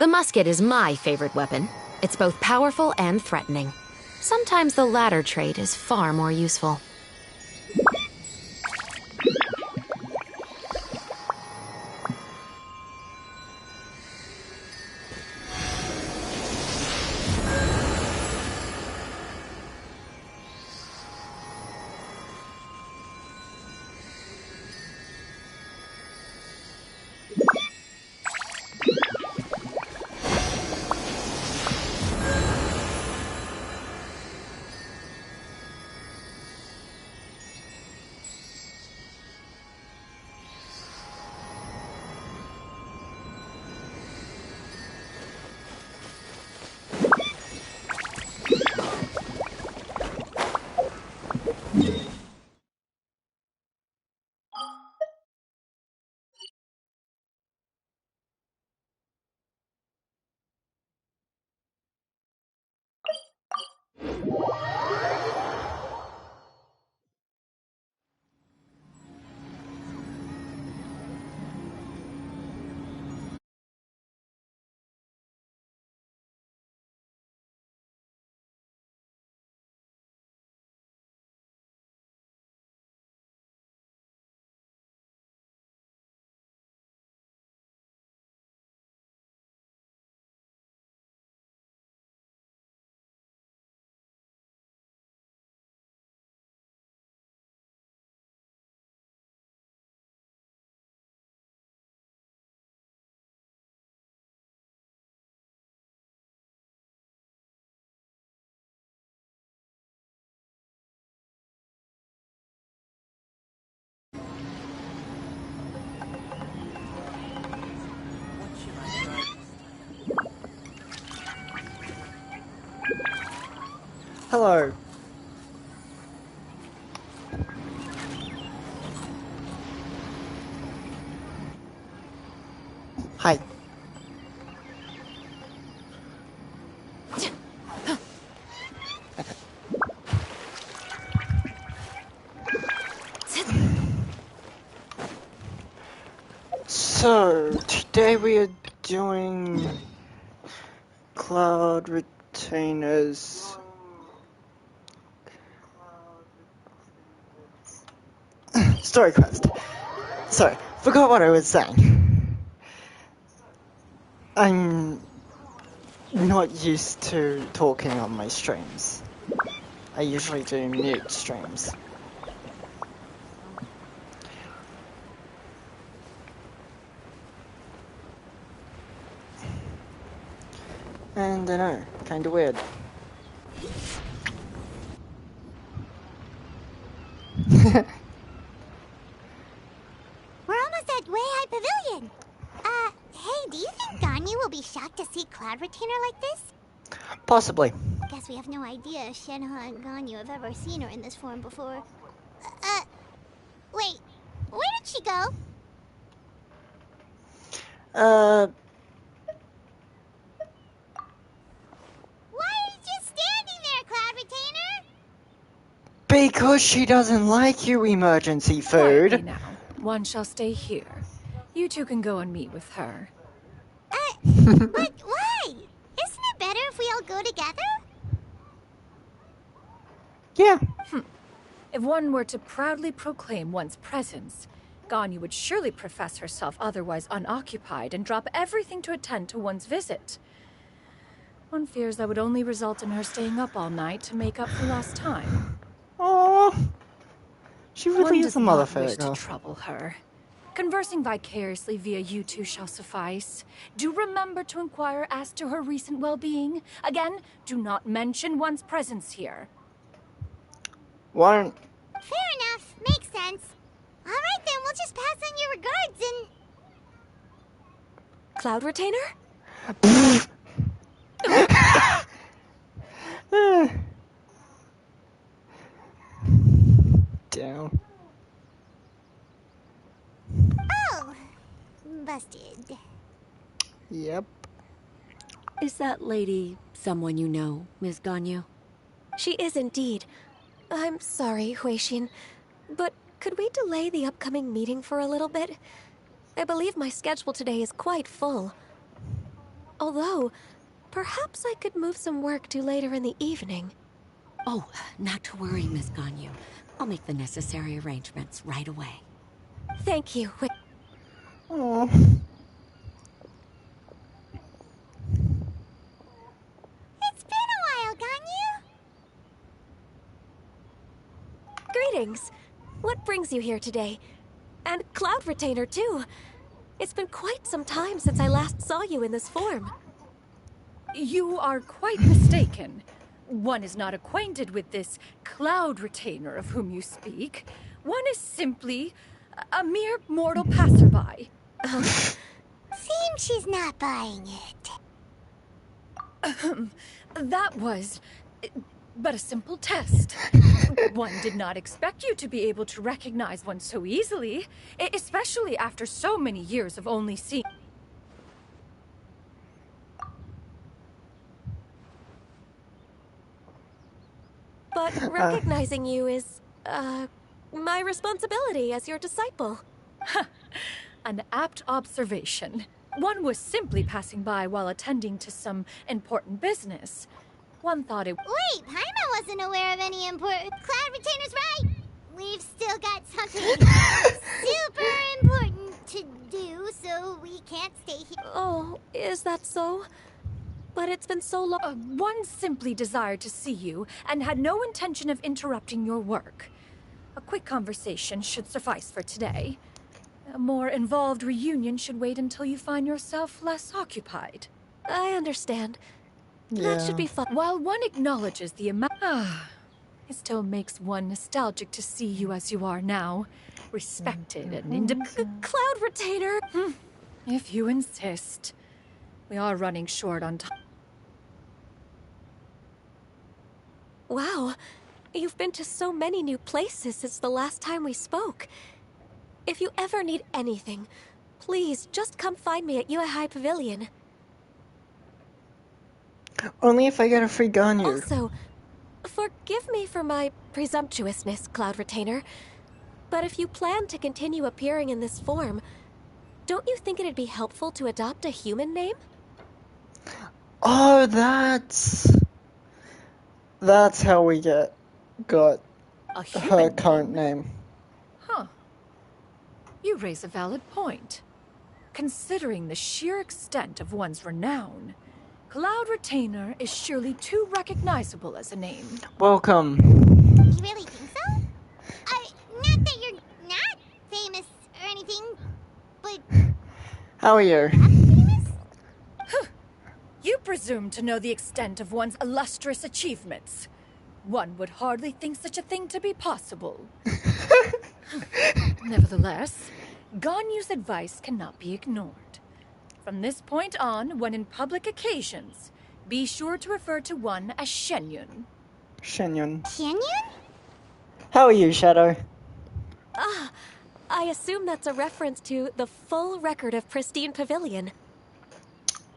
The musket is my favorite weapon. It's both powerful and threatening. Sometimes the latter trait is far more useful. Hello. Hi. So, today we are doing Cloud Retainers. Story quest. Sorry, forgot what I was saying. I'm not used to talking on my streams. I usually do mute streams. And I know, kinda weird. We're almost at Weihai Pavilion. Hey, do you think Ganyu will be shocked to see Cloud Retainer like this? Possibly. Guess we have no idea if Shenhe and Ganyu have ever seen her in this form before. Wait, where did she go? Why are you just standing there, Cloud Retainer? Because she doesn't like you, emergency food. Quietly now. One shall stay here. You two can go and meet with her. But why? Isn't it better if we all go together? Yeah. If one were to proudly proclaim one's presence, Ganyu would surely profess herself otherwise unoccupied and drop everything to attend to one's visit. One fears that would only result in her staying up all night to make up for lost time. Oh, she really One is does a not wish motherfucker. to trouble her. Conversing vicariously via you two shall suffice. Do remember to inquire as to her recent well-being. Again, do not mention one's presence here. Won't. Fair enough. Makes sense. Alright then, we'll just pass on your regards and... Cloud Retainer? Yep. Is that lady someone you know, Ms. Ganyu? She is indeed. I'm sorry, Huixin, but could we delay the upcoming meeting for a little bit? I believe my schedule today is quite full. Although, perhaps I could move some work to later in the evening. Oh, not to worry, Ms. Ganyu. I'll make the necessary arrangements right away. Thank you. Oh. It's been a while, Ganyu. Greetings. What brings you here today? And Cloud Retainer, too. It's been quite some time since I last saw you in this form. You are quite mistaken. One is not acquainted with this Cloud Retainer of whom you speak. One is simply a mere mortal passerby. Seems she's not buying it. That was but a simple test. One did not expect you to be able to recognize one so easily, especially after so many years of only seeing. But recognizing you is, my responsibility as your disciple. An apt observation. One was simply passing by while attending to some important business. One thought it... Wait, Paimon wasn't aware of any important... Cloud Retainer's right! We've still got something super important to do, so we can't stay here. Oh, is that so? But it's been so long. One simply desired to see you and had no intention of interrupting your work. A quick conversation should suffice for today. A more involved reunion should wait until you find yourself less occupied. I understand. Yeah. That should be fun. While one acknowledges the amount... it still makes one nostalgic to see you as you are now. Respected and independent. Cloud Retainer! If you insist. We are running short on time. Wow, you've been to so many new places since the last time we spoke. If you ever need anything, please just come find me at Uehai Pavilion. Only if I get a free Ganyu. Also, forgive me for my presumptuousness, Cloud Retainer, but if you plan to continue appearing in this form, don't you think it'd be helpful to adopt a human name? Oh, that's how we got A her human current name. Huh. You raise a valid point. Considering the sheer extent of one's renown, Cloud Retainer is surely too recognizable as a name. Welcome. You really think so? Not that you're not famous or anything, but How are you? famous? You presume to know the extent of one's illustrious achievements. One would hardly think such a thing to be possible. Nevertheless, Ganyu's advice cannot be ignored. From this point on, when in public occasions, be sure to refer to one as Shenyun. Shenyun. Canyon? How are you, Shadow? I assume that's a reference to the full record of Pristine Pavilion.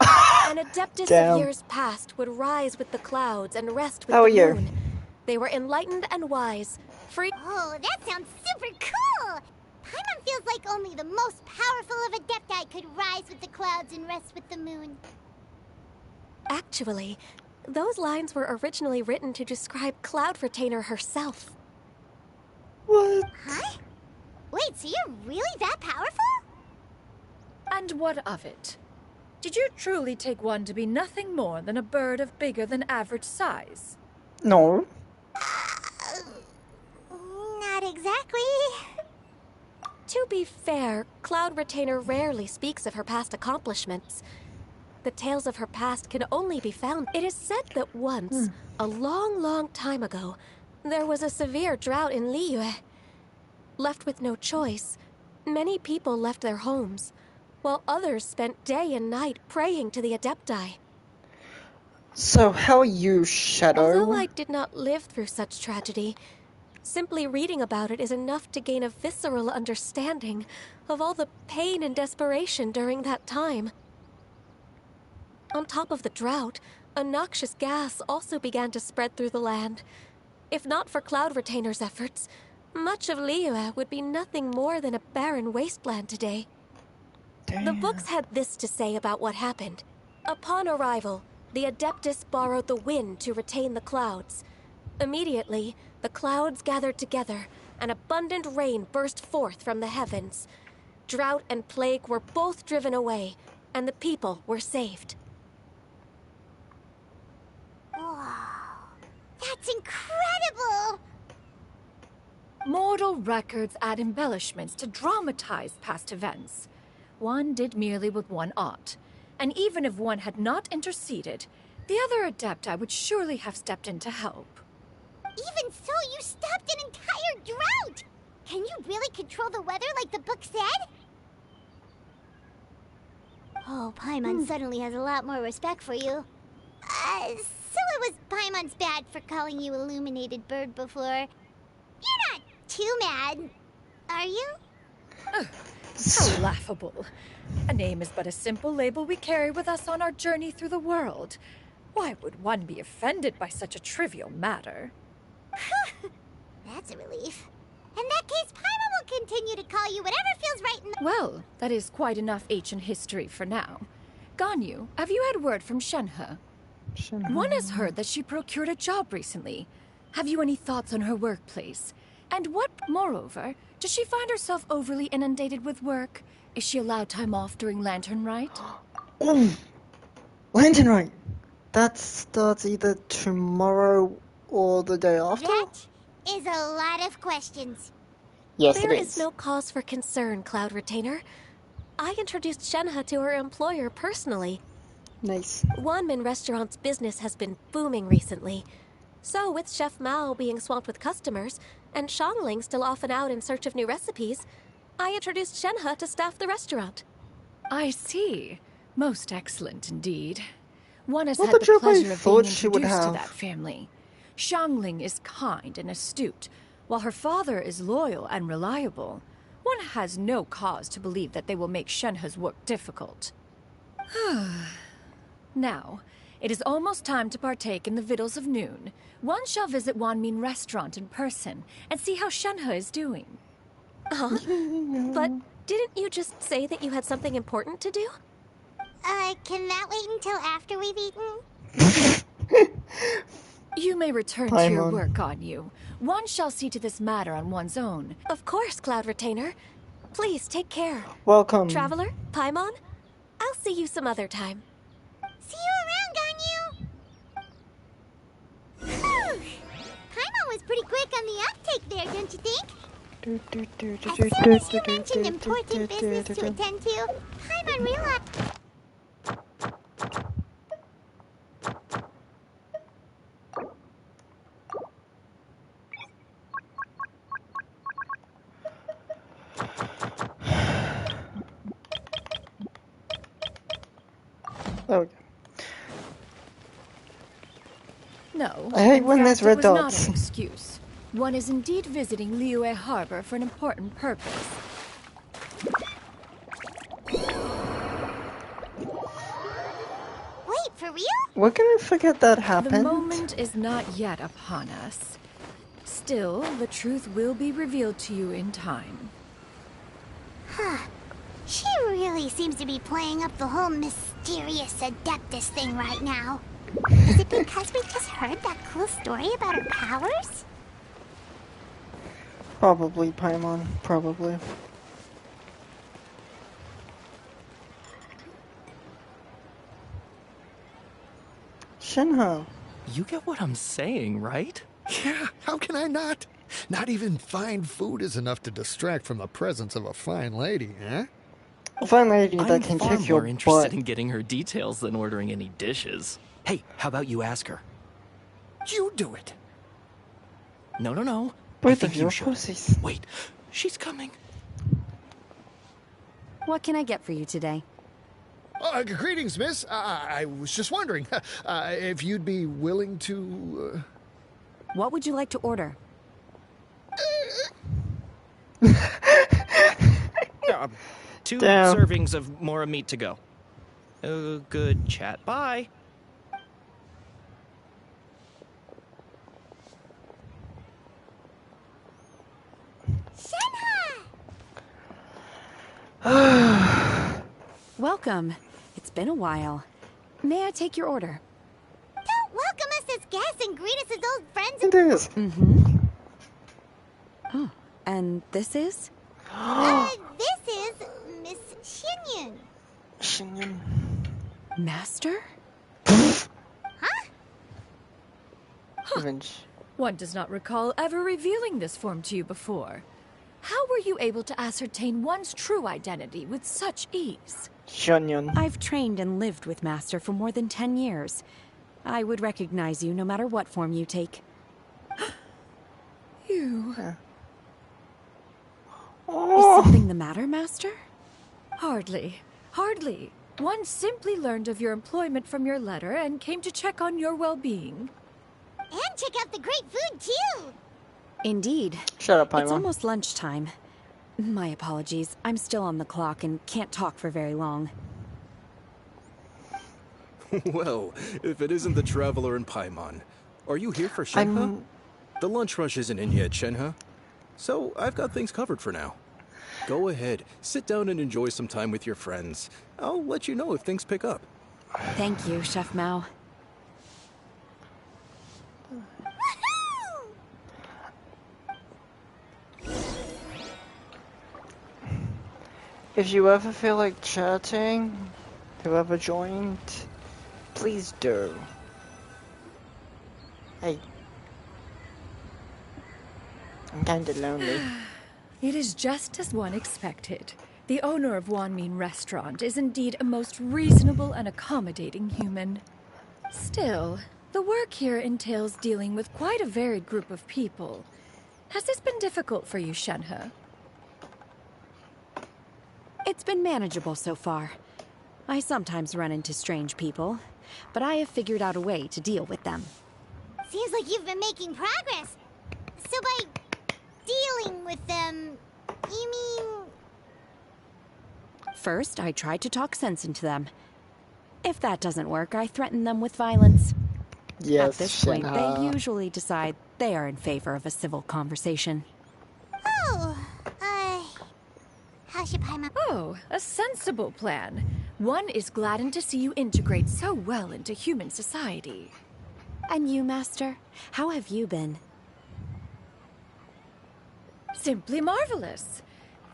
An adeptus Damn. of years past would rise with the clouds and rest with How the are you? moon. They were enlightened and wise, free... Oh, that sounds super cool! Paimon feels like only the most powerful of Adepti could rise with the clouds and rest with the moon. Actually, those lines were originally written to describe Cloud Retainer herself. What? Huh? Wait, so you're really that powerful? And what of it? Did you truly take one to be nothing more than a bird of bigger than average size? No. Not exactly. To be fair, Cloud Retainer rarely speaks of her past accomplishments. The tales of her past can only be found. It is said that once, a long, long time ago, there was a severe drought in Liyue. Left with no choice, many people left their homes, while others spent day and night praying to the Adepti. So, how are you, Shadow? Although I did not live through such tragedy, simply reading about it is enough to gain a visceral understanding of all the pain and desperation during that time. On top of the drought, a noxious gas also began to spread through the land. If not for Cloud Retainer's efforts, much of Liyue would be nothing more than a barren wasteland today. Damn. The books had this to say about what happened. Upon arrival, the Adeptus borrowed the wind to retain the clouds. Immediately, the clouds gathered together, and abundant rain burst forth from the heavens. Drought and plague were both driven away, and the people were saved. Wow, that's incredible! Mortal records add embellishments to dramatize past events. One did merely with one art, and even if one had not interceded, the other Adepti would surely have stepped in to help. Even so, you stopped an entire drought! Can you really control the weather like the book said? Oh, Paimon suddenly has a lot more respect for you. So it was Paimon's bad for calling you Illuminated Bird before. You're not too mad, are you? How laughable. A name is but a simple label we carry with us on our journey through the world. Why would one be offended by such a trivial matter? That's a relief. In that case, Paimon will continue to call you whatever feels right in the— Well, that is quite enough ancient history for now. Ganyu, have you had word from Shenhe? One has heard that she procured a job recently. Have you any thoughts on her workplace? And what, moreover, does she find herself overly inundated with work? Is she allowed time off during Lantern Rite? Lantern Rite! That starts either tomorrow or the day after? That is a lot of questions. Yes, There it is no cause for concern, Cloud Retainer. I introduced Shenhe to her employer personally. Nice. Wanmin Restaurant's business has been booming recently. So, with Chef Mao being swamped with customers, and Shangling still off and out in search of new recipes, I introduced Shenhe to staff the restaurant. I see. Most excellent indeed. One has What had the the job I pleasure of being thought she would introduced to have. that family. Shangling is kind and astute, while her father is loyal and reliable. One has no cause to believe that they will make Shenhe's work difficult. Now, it is almost time to partake in the victuals of noon. One shall visit Wanmin Restaurant in person and see how Shenhe is doing. Huh? But didn't you just say that you had something important to do? Can that wait until after we've eaten? You may return to your Paimon. work, Ganyu. One shall see to this matter on one's own. Of course, Cloud Retainer. Please take care. Welcome. Traveler, Paimon, I'll see you some other time. See you around, Ganyu! Paimon was pretty quick on the uptake there, don't you think? As soon as you mentioned important business to attend to, Paimon realized— There we go. No, I hate in when fact, there's red it was not dots. an excuse. One is indeed visiting Liyue Harbor for an important purpose. Wait, for real? We're gonna forget that The happened. moment is not yet upon us. Still, the truth will be revealed to you in time. She really seems to be playing up the whole mysterious Adeptus thing right now. Is it because we just heard that cool story about her powers? Probably, Paimon. Probably. Shenhe. You get what I'm saying, right? Yeah, how can I not? Not even fine food is enough to distract from the presence of a fine lady, eh? A fine lady I'm that can far kick your more interested butt. in getting her details than ordering any dishes. Hey, how about you ask her? You do it. No. I Both think of you your should. pussies. Wait, she's coming. What can I get for you today? Greetings, miss. I was just wondering if you'd be willing to... What would you like to order? Two Damn. servings of mora meat to go. Good chat. Bye. Welcome. It's been a while. May I take your order? Don't welcome us as guests and greet us as old friends. It is. Mm-hmm. Oh, and this is? This is Miss Shinyon. Shinyon. Master? Even One does not recall ever revealing this form to you before. How were you able to ascertain one's true identity with such ease? Shinyon. I've trained and lived with Master for more than 10 years. I would recognize you no matter what form you take. You... Is something the matter, Master? Hardly. Hardly. One simply learned of your employment from your letter and came to check on your well-being. And check out the great food, too. Indeed. Shut up, It's Paimon. almost lunchtime. My apologies. I'm still on the clock and can't talk for very long. Well, if it isn't the Traveler and Paimon. Are you here for Shenhe? The lunch rush isn't in yet, Shenhe. So I've got things covered for now. Go ahead, sit down and enjoy some time with your friends. I'll let you know if things pick up. Thank you, Chef Mao. If you ever feel like chatting, whoever joined, please do. I'm kinda lonely. It is just as one expected. The owner of Wanmin Restaurant is indeed a most reasonable and accommodating human. Still, the work here entails dealing with quite a varied group of people. Has this been difficult for you, Shenhe? It's been manageable so far. I sometimes run into strange people, but I have figured out a way to deal with them. Seems like you've been making progress. So by dealing with them, you mean... First, I try to talk sense into them. If that doesn't work, I threaten them with violence. Yes, At this point, they Shenhe. usually decide they are in favor of a civil conversation. Oh, how should Paimon... Oh, a sensible plan. One is gladdened to see you integrate so well into human society. And you, Master? How have you been? Simply marvelous.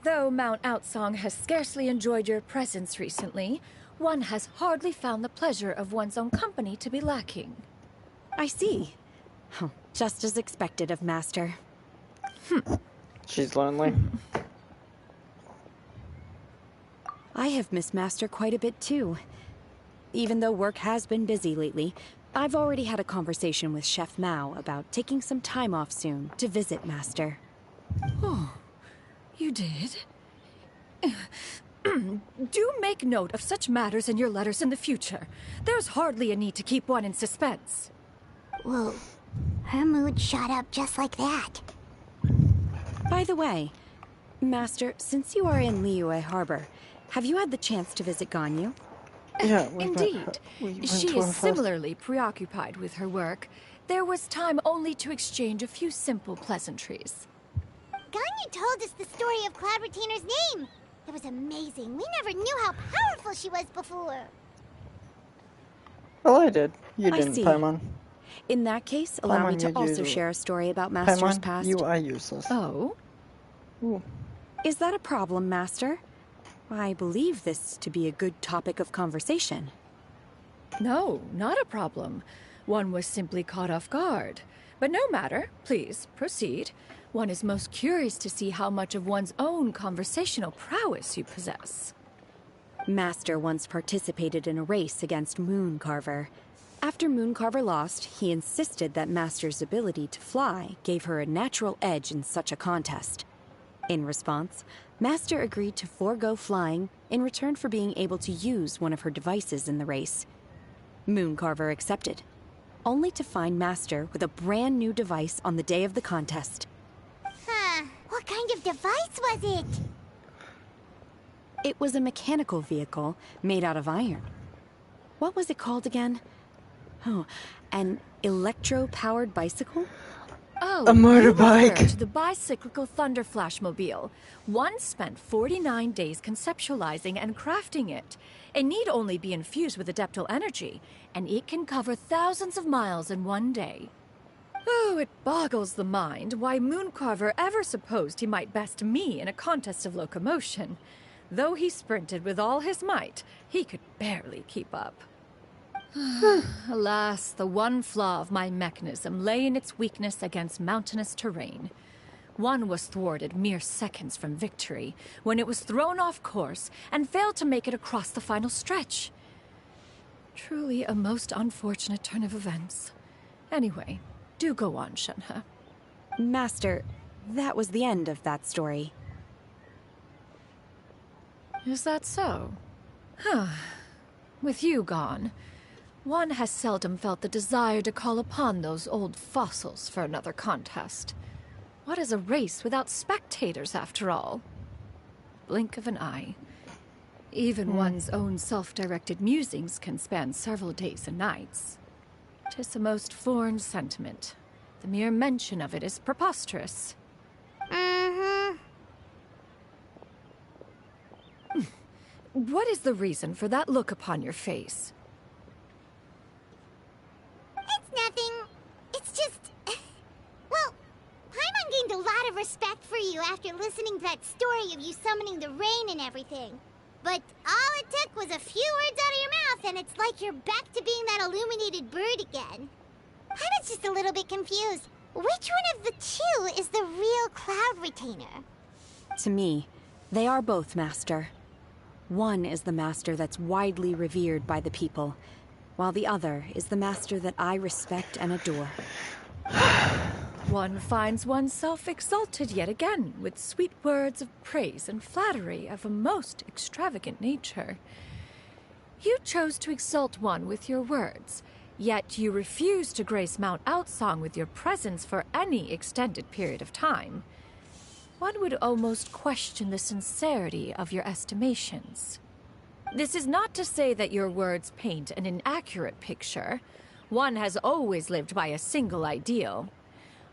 Though Mount Outsong has scarcely enjoyed your presence recently, one has hardly found the pleasure of one's own company to be lacking. I see. Oh, just as expected of Master. She's lonely. I have missed Master quite a bit too. Even though work has been busy lately, I've already had a conversation with Chef Mao about taking some time off soon to visit Master. Oh, you did? Do make note of such matters in your letters in the future. There's hardly a need to keep one in suspense. Whoa, her mood shot up just like that. By the way, Master, since you are in Liyue Harbor, have you had the chance to visit Ganyu? Yeah, Indeed. She is similarly preoccupied with her work. There was time only to exchange a few simple pleasantries. Ganyu told us the story of Cloud Retainer's name. It was amazing. We never knew how powerful she was before. Well, I did. You I didn't, see. Paimon. In that case, allow me Paimon, to you also do. share a story about Master's Paimon, past. you are useless. Oh? Ooh. Is that a problem, Master? I believe this to be a good topic of conversation. No, not a problem. One was simply caught off guard. But no matter. Please, proceed. One is most curious to see how much of one's own conversational prowess you possess. Master once participated in a race against Mooncarver. After Mooncarver lost, he insisted that Master's ability to fly gave her a natural edge in such a contest. In response, Master agreed to forego flying in return for being able to use one of her devices in the race. Mooncarver accepted, only to find Master with a brand new device on the day of the contest. Huh. What kind of device was it? It was a mechanical vehicle made out of iron. What was it called again? Oh, an electro-powered bicycle? Oh, A motorbike. you refer to the bicyclical Thunder Flashmobile. One spent 49 days conceptualizing and crafting it. It need only be infused with adeptal energy, and it can cover thousands of miles in one day. Oh, it boggles the mind why Mooncarver ever supposed he might best me in a contest of locomotion. Though he sprinted with all his might, he could barely keep up. Alas, the one flaw of my mechanism lay in its weakness against mountainous terrain. One was thwarted mere seconds from victory, when it was thrown off course and failed to make it across the final stretch. Truly a most unfortunate turn of events. Anyway, do go on, Shenhe. Master, that was the end of that story. Is that so? Huh. With you gone, one has seldom felt the desire to call upon those old fossils for another contest. What is a race without spectators, after all? Blink of an eye. Even one's own self-directed musings can span several days and nights. 'Tis a most foreign sentiment. The mere mention of it is preposterous. What is the reason for that look upon your face? It's nothing. It's just... Well, Paimon gained a lot of respect for you after listening to that story of you summoning the rain and everything. But all it took was a few words out of your mouth, and it's like you're back to being that illuminated bird again. Paimon's just a little bit confused. Which one of the two is the real Cloud Retainer? To me, they are both, Master. One is the master that's widely revered by the people, while the other is the master that I respect and adore. One finds oneself exalted yet again with sweet words of praise and flattery of a most extravagant nature. You chose to exalt one with your words, yet you refuse to grace Mount Outsong with your presence for any extended period of time. One would almost question the sincerity of your estimations. This is not to say that your words paint an inaccurate picture. One has always lived by a single ideal.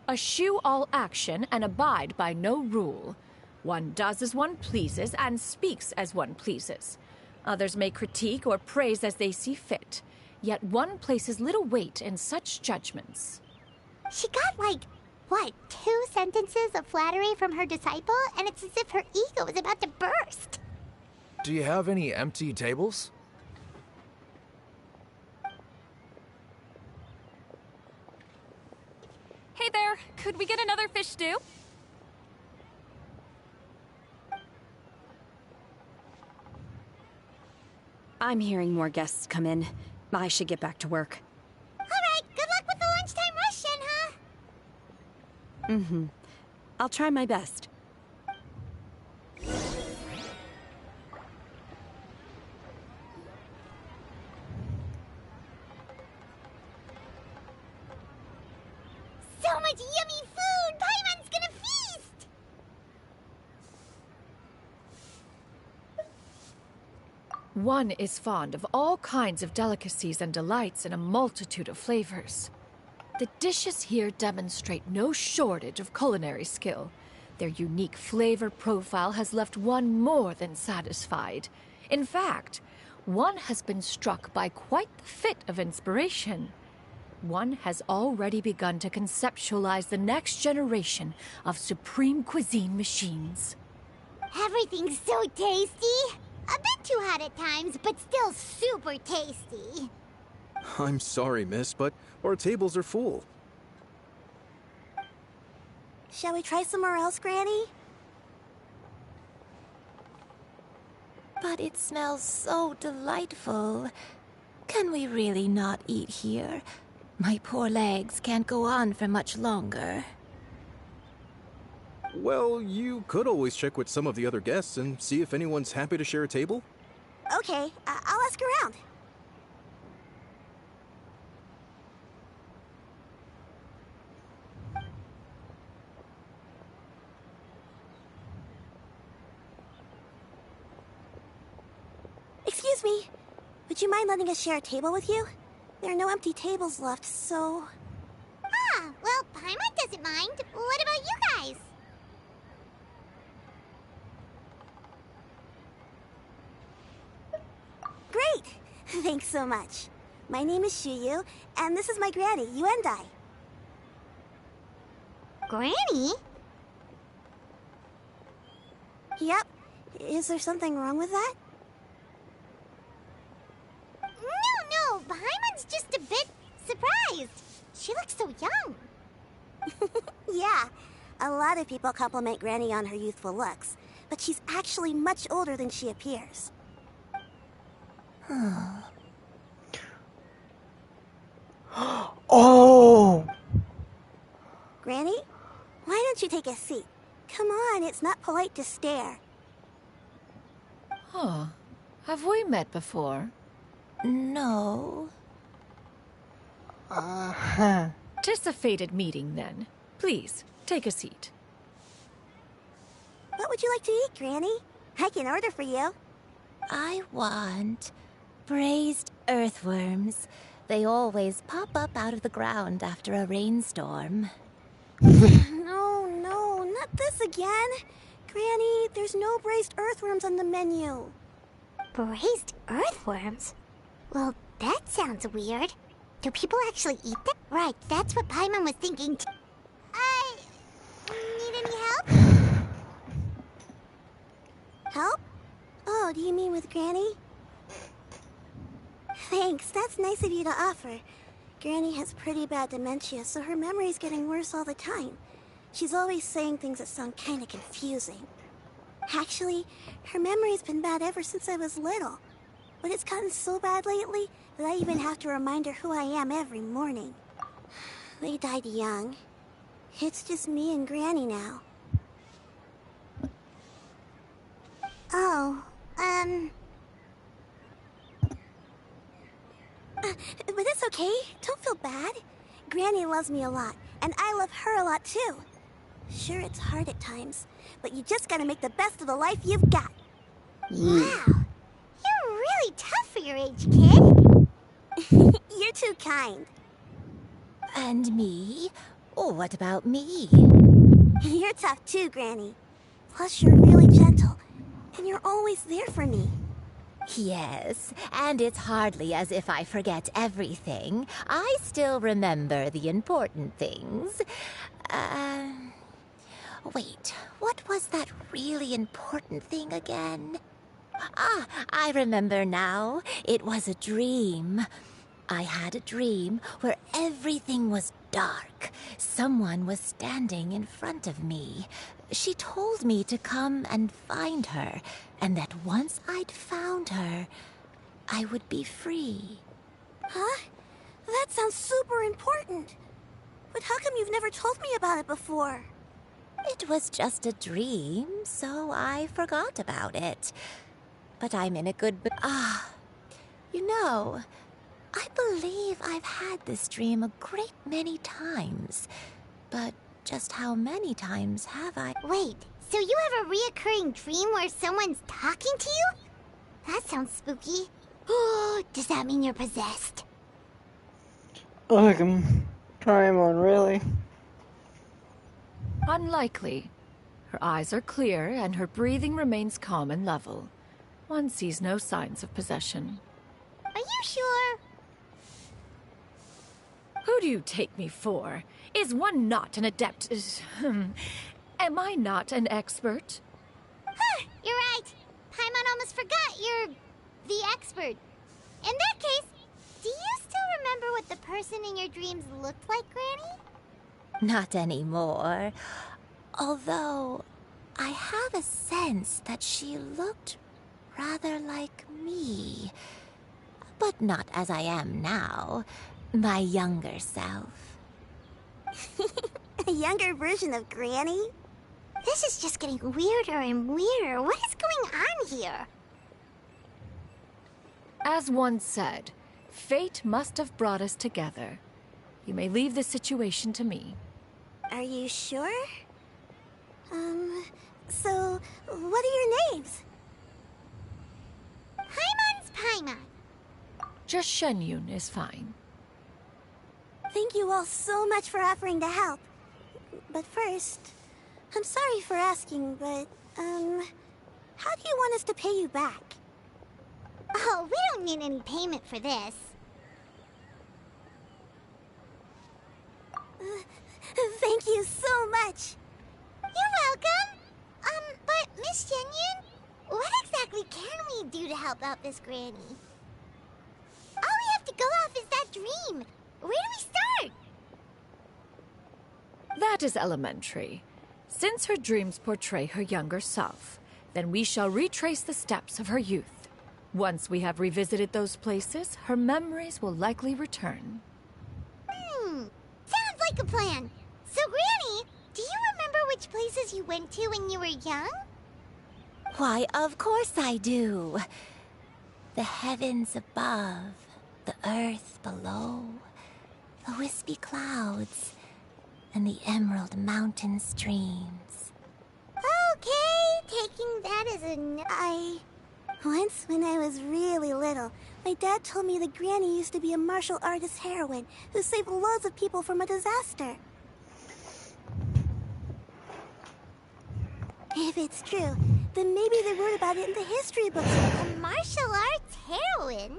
Eschew all action and abide by no rule. One does as one pleases and speaks as one pleases. Others may critique or praise as they see fit, yet one places little weight in such judgments. She got, like, what, 2 sentences of flattery from her disciple? And it's as if her ego is about to burst. Do you have any empty tables? Hey there, could we get another fish stew? I'm hearing more guests come in. I should get back to work. Alright, good luck with the lunchtime rush, Shenhe. I'll try my best. So much yummy food! Paimon's gonna feast! One is fond of all kinds of delicacies and delights in a multitude of flavors. The dishes here demonstrate no shortage of culinary skill. Their unique flavor profile has left one more than satisfied. In fact, one has been struck by quite the fit of inspiration. One has already begun to conceptualize the next generation of supreme cuisine machines. Everything's so tasty! A bit too hot at times, but still super tasty. I'm sorry, miss, but our tables are full. Shall we try somewhere else, Granny? But it smells so delightful. Can we really not eat here? My poor legs can't go on for much longer. Well, you could always check with some of the other guests and see if anyone's happy to share a table. Okay, I'll ask around. Excuse me, would would you mind letting us share a table with you? There are no empty tables left, so... Ah, well, Paimon doesn't mind. What about you guys? Great! Thanks so much. My name is Shuyu, and this is my granny, Yuendai. Granny? Yep. Is there something wrong with that? No, Paimon's just a bit surprised. She looks so young. Yeah. A lot of people compliment Granny on her youthful looks, but she's actually much older than she appears. Oh! Granny? Why don't you take a seat? Come on, it's not polite to stare. Huh. Have we met before? No. Tis a fated meeting, then. Please, take a seat. What would you like to eat, Granny? I can order for you. I want braised earthworms. They always pop up out of the ground after a rainstorm. No, not this again. Granny, there's no braised earthworms on the menu. Braised earthworms? Well, that sounds weird. Do people actually eat them? Right, that's what Paimon was thinking. Need any help? Help? Oh, do you mean with Granny? Thanks, that's nice of you to offer. Granny has pretty bad dementia, so her memory's getting worse all the time. She's always saying things that sound kinda confusing. Actually, her memory's been bad ever since I was little. But it's gotten so bad lately that I even have to remind her who I am every morning. They died young. It's just me and Granny now. Oh, but it's okay. Don't feel bad. Granny loves me a lot, and I love her a lot too. Sure, it's hard at times, but you just gotta make the best of the life you've got. Wow, you're really tough for your age, kid. You're too kind. And me? Oh, what about me? You're tough too, Granny. Plus, you're really gentle, and you're always there for me. Yes, and it's hardly as if I forget everything. I still remember the important things. Wait, what was that really important thing again? Ah, I remember now. It was a dream. I had a dream where everything was dark. Someone was standing in front of me. She told me to come and find her, and that once I'd found her, I would be free. Huh? That sounds super important. But how come you've never told me about it before? It was just a dream, so I forgot about it. But I'm in a good... you know, I believe I've had this dream a great many times. But just how many times have I... Wait, so you have a reoccurring dream where someone's talking to you? That sounds spooky. Oh, does that mean you're possessed? Look, Paimon, really? Unlikely. Her eyes are clear, and her breathing remains calm and level. One sees no signs of possession. Are you sure? Who do you take me for? Is one not an adept? Am I not an expert? Huh, you're right. Paimon almost forgot you're the expert. In that case, do you still remember what the person in your dreams looked like, Granny? Not anymore. Although, I have a sense that she looked rather like me. But not as I am now. My younger self. A younger version of Granny? This is just getting weirder and weirder. What is going on here? As one said, fate must have brought us together. You may leave the situation to me. Are you sure? So, what are your names? Paimon's Paimon. Just Shenyun is fine. Thank you all so much for offering to help. But first, I'm sorry for asking, but, how do you want us to pay you back? Oh, we don't need any payment for this. Thank you so much. You're welcome. But Miss Shenyun, what exactly can we do to help out this granny? All we have to go off is that dream. Where do we start? That is elementary. Since her dreams portray her younger self, then we shall retrace the steps of her youth. Once we have revisited those places, her memories will likely return. Sounds like a plan. So, Granny, do you remember which places you went to when you were young? Why, of course I do. The heavens above, the earth below, the wispy clouds, and the emerald mountain streams. Okay, taking that as a Once, when I was really little, my dad told me that Granny used to be a martial artist heroine who saved loads of people from a disaster. If it's true, then maybe they wrote about it in the history books. A martial arts heroine?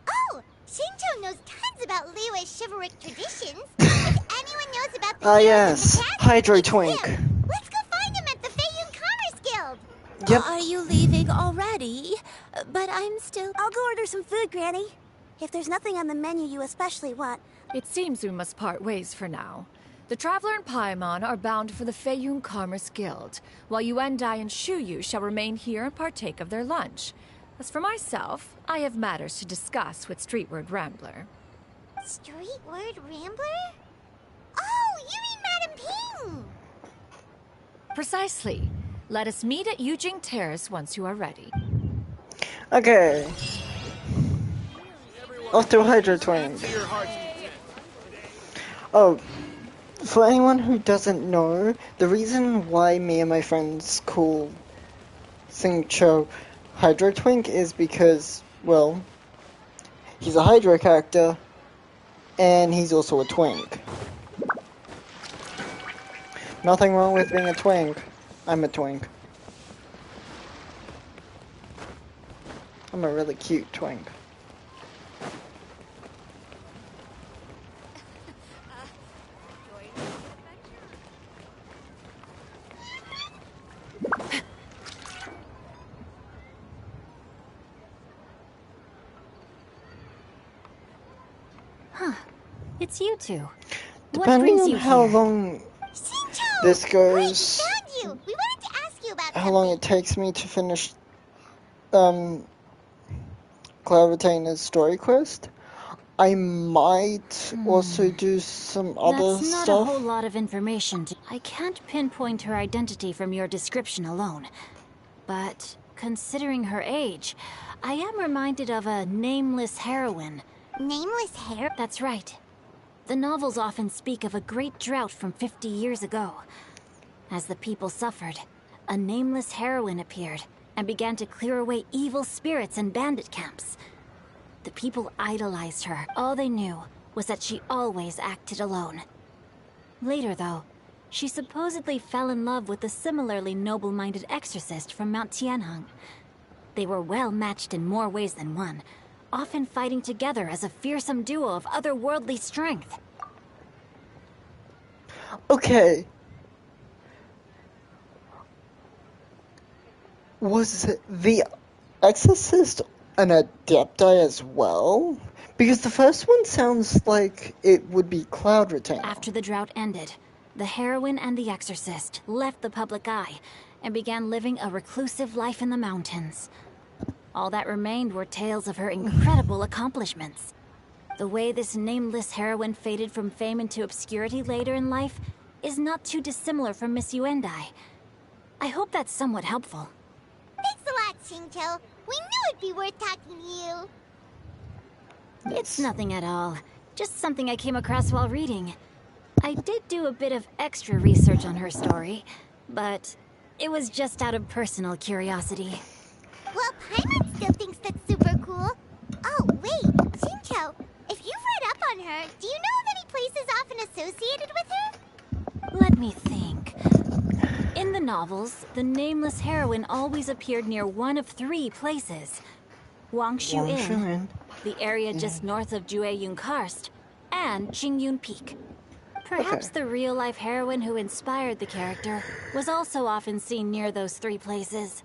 Oh, Shinto knows tons about Liyue's chivalric traditions. If anyone knows about the yes, of the past, Hydro it's Twink. him. Let's go find him at the Feiyun Commerce Guild. Yep. Are you leaving already? But I'm still... I'll go order some food, Granny. If there's nothing on the menu you especially want. It seems we must part ways for now. The Traveler and Paimon are bound for the Feiyun Commerce Guild, while Yuendai and Shuyu shall remain here and partake of their lunch. As for myself, I have matters to discuss with Streetward Rambler. Streetward Rambler? Oh, you mean Madam Ping! Precisely. Let us meet at Yujing Terrace once you are ready. Okay. Off to Hydro Twink. Oh, for anyone who doesn't know, the reason why me and my friends call Xingqiu Hydro Twink is because, well, he's a Hydro character, and he's also a twink. Nothing wrong with being a twink. I'm a twink. I'm a really cute twink. It's you two. Depending on how long this goes, We wanted to ask you about how long it takes me to finish Cloud Retainer's story quest, I might also do some other That's not stuff. a whole lot of information. I can't pinpoint her identity from your description alone. But considering her age, I am reminded of a nameless heroine. Nameless heroine? That's right. The novels often speak of a great drought from 50 years ago. As the people suffered, a nameless heroine appeared and began to clear away evil spirits and bandit camps. The people idolized her. All they knew was that she always acted alone. Later, though, she supposedly fell in love with a similarly noble-minded exorcist from Mount Tianheng. They were well matched in more ways than one, often fighting together as a fearsome duo of otherworldly strength. Okay. Was the Exorcist an Adepti as well? Because the first one sounds like it would be Cloud Retainer. After the drought ended, the heroine and the exorcist left the public eye and began living a reclusive life in the mountains. All that remained were tales of her incredible accomplishments. The way this nameless heroine faded from fame into obscurity later in life is not too dissimilar from Miss Yuendai. I hope that's somewhat helpful. Thanks a lot, Shinto. We knew it'd be worth talking to you. It's nothing at all. Just something I came across while reading. I did do a bit of extra research on her story, but it was just out of personal curiosity. Well, Paimon still thinks that's super cool. Oh, wait, Shincho, if you've read up on her, do you know of any places often associated with her? Let me think. In the novels, the nameless heroine always appeared near one of 3 places. Wangshu Inn, the area just north of Jueyun Karst, and Qingyun Peak. Perhaps the real-life heroine who inspired the character was also often seen near those 3 places.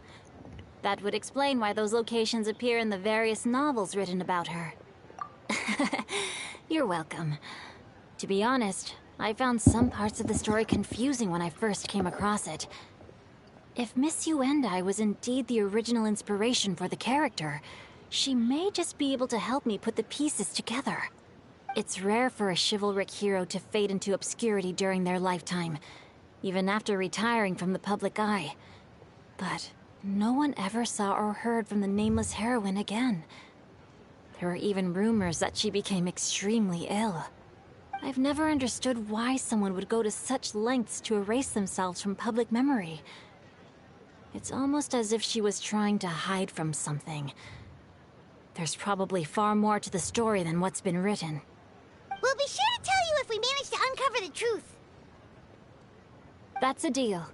That would explain why those locations appear in the various novels written about her. You're welcome. To be honest, I found some parts of the story confusing when I first came across it. If Miss Yuendai was indeed the original inspiration for the character, she may just be able to help me put the pieces together. It's rare for a chivalric hero to fade into obscurity during their lifetime, even after retiring from the public eye. But no one ever saw or heard from the nameless heroine again. There were even rumors that she became extremely ill. I've never understood why someone would go to such lengths to erase themselves from public memory. It's almost as if she was trying to hide from something. There's probably far more to the story than what's been written. We'll be sure to tell you if we manage to uncover the truth. That's a deal.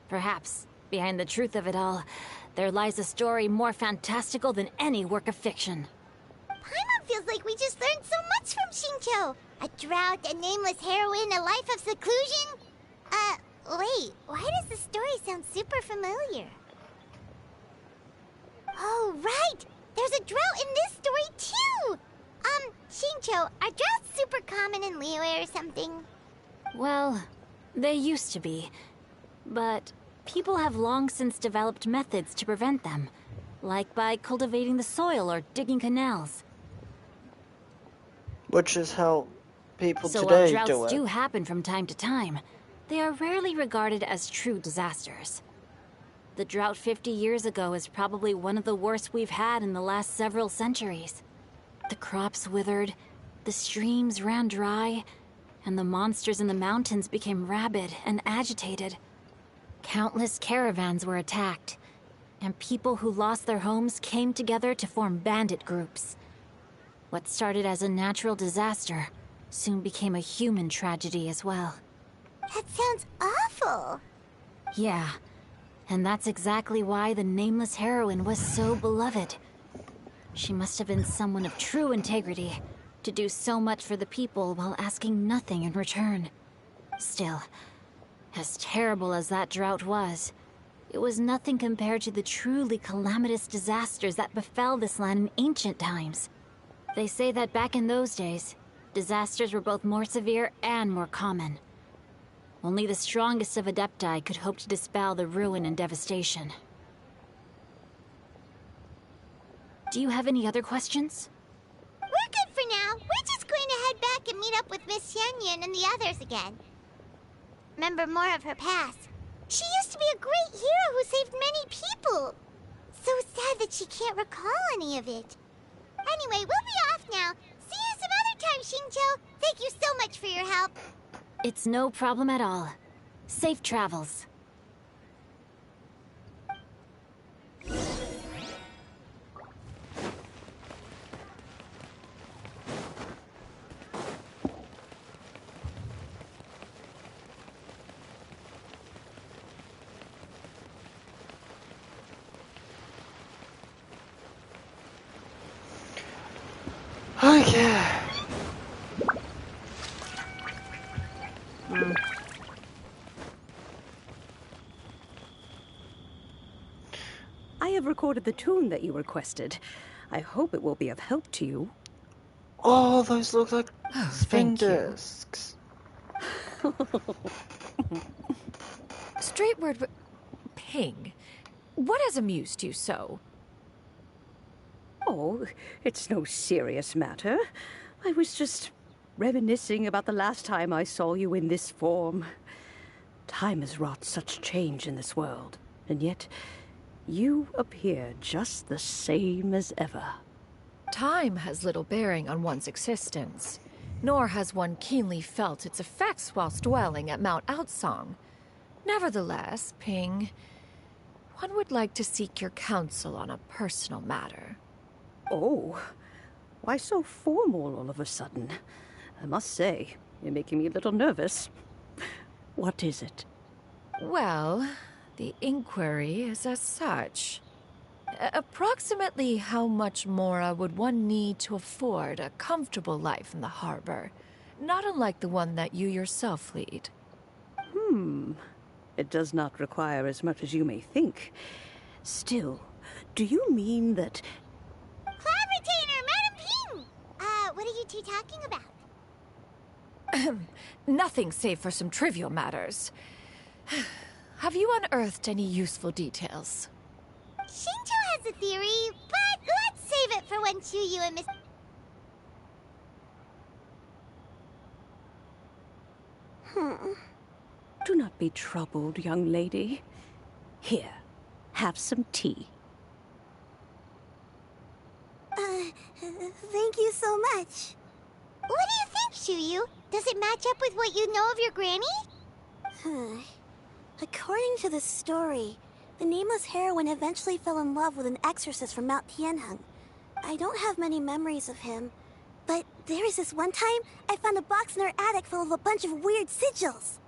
Perhaps, behind the truth of it all, there lies a story more fantastical than any work of fiction. Paimon feels like we just learned so much from Shincho. A drought, a nameless heroine, a life of seclusion. Wait, why does the story sound super familiar? Oh, right! There's a drought in this story, too! Shincho, are droughts super common in Liyue or something? Well, they used to be. But people have long since developed methods to prevent them, like by cultivating the soil or digging canals. Which is how people So today while do droughts it. do happen from time to time, they are rarely regarded as true disasters. The drought 50 years ago is probably one of the worst we've had in the last several centuries. The crops withered, the streams ran dry, and the monsters in the mountains became rabid and agitated. Countless caravans were attacked, and people who lost their homes came together to form bandit groups. What started as a natural disaster soon became a human tragedy as well. That sounds awful. Yeah, and that's exactly why the nameless heroine was so beloved. She must have been someone of true integrity, to do so much for the people while asking nothing in return. Still, as terrible as that drought was, it was nothing compared to the truly calamitous disasters that befell this land in ancient times. They say that back in those days, disasters were both more severe and more common. Only the strongest of Adepti could hope to dispel the ruin and devastation. Do you have any other questions? We're good for now. We're just going to head back and meet up with Miss Xianyun and the others again. Remember more of her past. She used to be a great hero who saved many people. So sad that she can't recall any of it. Anyway, we'll be off now. See you some other time, Shincho. Thank you so much for your help. It's no problem at all. Safe travels. Okay. I have recorded the tune that you requested. I hope it will be of help to you. Oh, those look like spin thank you. discs. Straight word, Ping. What has amused you so? Oh, it's no serious matter. I was just reminiscing about the last time I saw you in this form. Time has wrought such change in this world, and yet you appear just the same as ever. Time has little bearing on one's existence, nor has one keenly felt its effects whilst dwelling at Mount Outsong. Nevertheless, Ping, one would like to seek your counsel on a personal matter. Oh, Why so formal all of a sudden? I must say, you're making me a little nervous. What is it? Well, the inquiry is as such. Approximately how much more would one need to afford a comfortable life in the harbor, not unlike the one that you yourself lead? It does not require as much as you may think. Still, do you mean that... Cloud Retainer, Madam Ping! What are you two talking about? Nothing save for some trivial matters. Have you unearthed any useful details? Shinto has a theory, but let's save it for when Chuyu and Miss... Do not be troubled, young lady. Here, have some tea. Thank you so much. What do you think, Chuyu? Does it match up with what you know of your granny? According to the story, the nameless heroine eventually fell in love with an exorcist from Mount Tianheng. I don't have many memories of him, but there was this one time I found a box in her attic full of a bunch of weird sigils.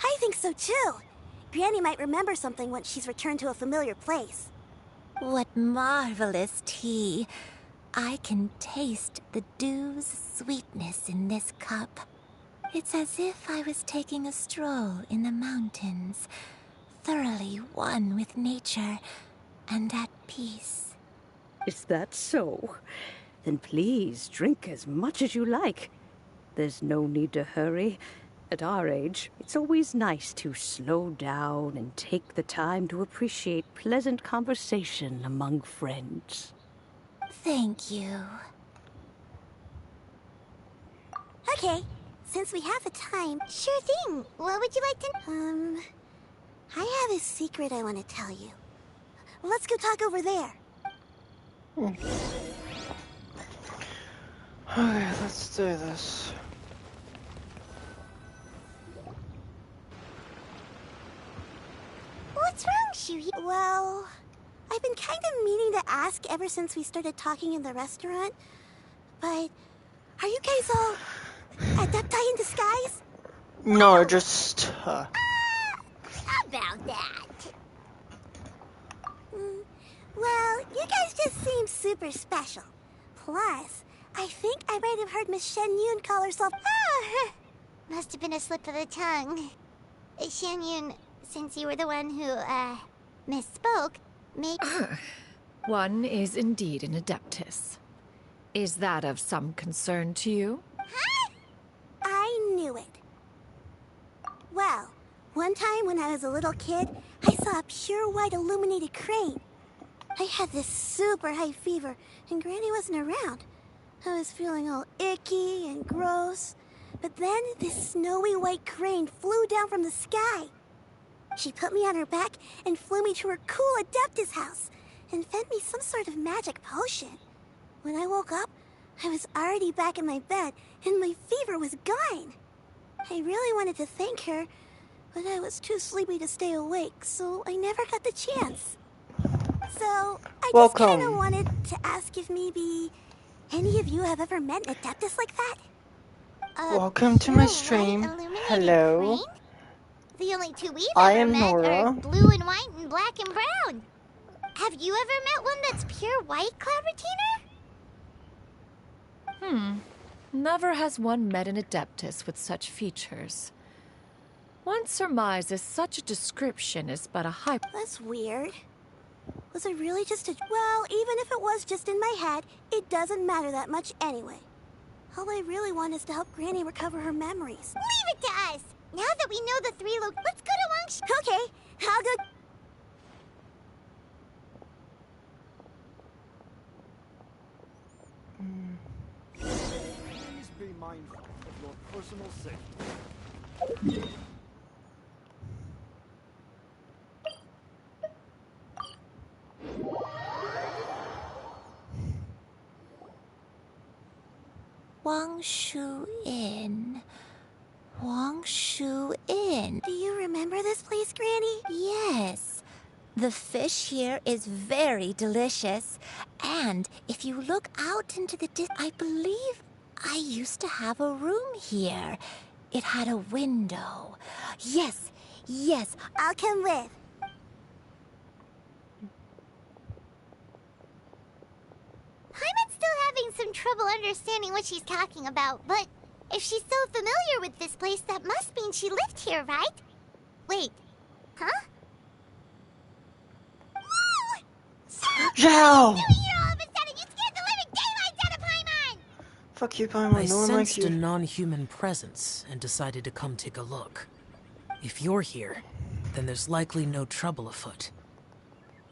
I think so too. Granny might remember something once she's returned to a familiar place. What marvelous tea. I can taste the dew's sweetness in this cup. It's as if I was taking a stroll in the mountains, thoroughly one with nature and at peace. Is that so? Then please drink as much as you like. There's no need to hurry. At our age, it's always nice to slow down and take the time to appreciate pleasant conversation among friends. Thank you. Okay, since we have the time... Sure thing. What would you like to... I have a secret I want to tell you. Let's go talk over there. Okay, let's do this. What's wrong, Shuyi? Well, I've been kind of meaning to ask ever since we started talking in the restaurant, but are you guys all adepti in disguise? No, just, About that. Well, you guys just seem super special. Plus, I think I might have heard Miss Shen Yun call herself... Oh, must have been a slip of the tongue. Shen Yun, since you were the one who, misspoke, One is indeed an adeptus. Is that of some concern to you? Huh? I knew it. Well, one time when I was a little kid, I saw a pure white illuminated crane. I had this super high fever, and Granny wasn't around. I was feeling all icky and gross. But then this snowy white crane flew down from the sky. She put me on her back and flew me to her cool Adeptus house and fed me some sort of magic potion. When I woke up, I was already back in my bed and my fever was gone. I really wanted to thank her, but I was too sleepy to stay awake, so I never got the chance. So, I just kind of wanted to ask if maybe any of you have ever met an Adeptus like that? Welcome to my stream. Hello. Crane? The only two we've I ever am met Nora. are blue and white and black and brown. Have you ever met one that's pure white, Cloud Retainer? Never has one met an adeptus with such features. One surmises such a description is but a hype. That's weird. Was it really just a... Well, even if it was just in my head, it doesn't matter that much anyway. All I really want is to help Granny recover her memories. Leave it to us! Now that we know the three let's go to Wangshi. Okay, I'll go... Please be mindful of your personal safety. Wangshu Inn. Wangshu Inn. Do you remember this place, Granny? Yes. The fish here is very delicious. And if you look out into the I believe I used to have a room here. It had a window. Yes, yes. I'll come with. Paimon's still having some trouble understanding what she's talking about, but if she's so familiar with this place, that must mean she lived here, right? Wait, huh? Zhao! All of a sudden, you scared the living daylights out of Paimon! Fuck you, Paimon. I No one likes sensed a you. non-human presence and decided to come take a look. If you're here, then there's likely no trouble afoot.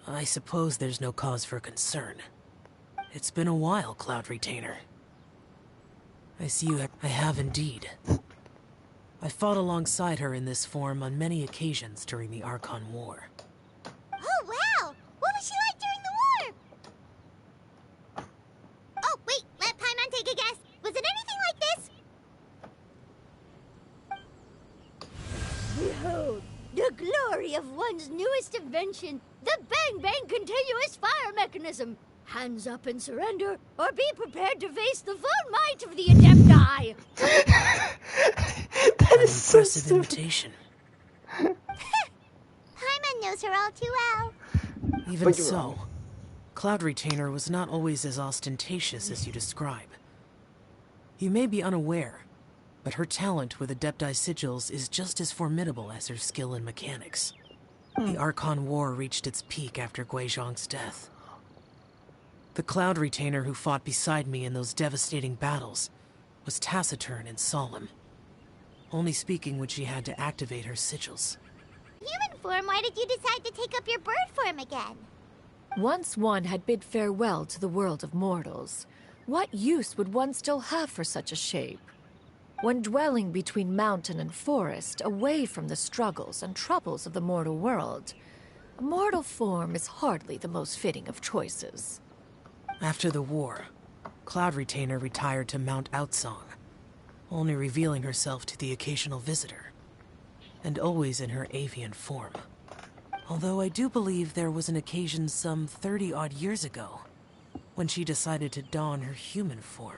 I suppose there's no cause for concern. It's been a while, Cloud Retainer. I see you. I have indeed. I fought alongside her in this form on many occasions during the Archon War. Oh, wow! What was she like during the war? Oh, wait, let Paimon take a guess. Was it anything like this? Behold, the glory of one's newest invention, the Bang Bang continuous fire mechanism. Hands up and surrender, or be prepared to face the full might of the Adepti! That is so impressive stupid. invitation. Paimon knows her all too well. Even so, Cloud Retainer was not always as ostentatious as you describe. You may be unaware, but her talent with Adepti sigils is just as formidable as her skill in mechanics. The Archon War reached its peak after Guizhong's death. The Cloud Retainer who fought beside me in those devastating battles was taciturn and solemn, only speaking when she had to activate her sigils. Human form, why did you decide to take up your bird form again? Once one had bid farewell to the world of mortals, what use would one still have for such a shape? When dwelling between mountain and forest, away from the struggles and troubles of the mortal world, a mortal form is hardly the most fitting of choices. After the war, Cloud Retainer retired to Mount Outsong, only revealing herself to the occasional visitor, and always in her avian form. Although I do believe there was an occasion some 30-odd years ago, when she decided to don her human form.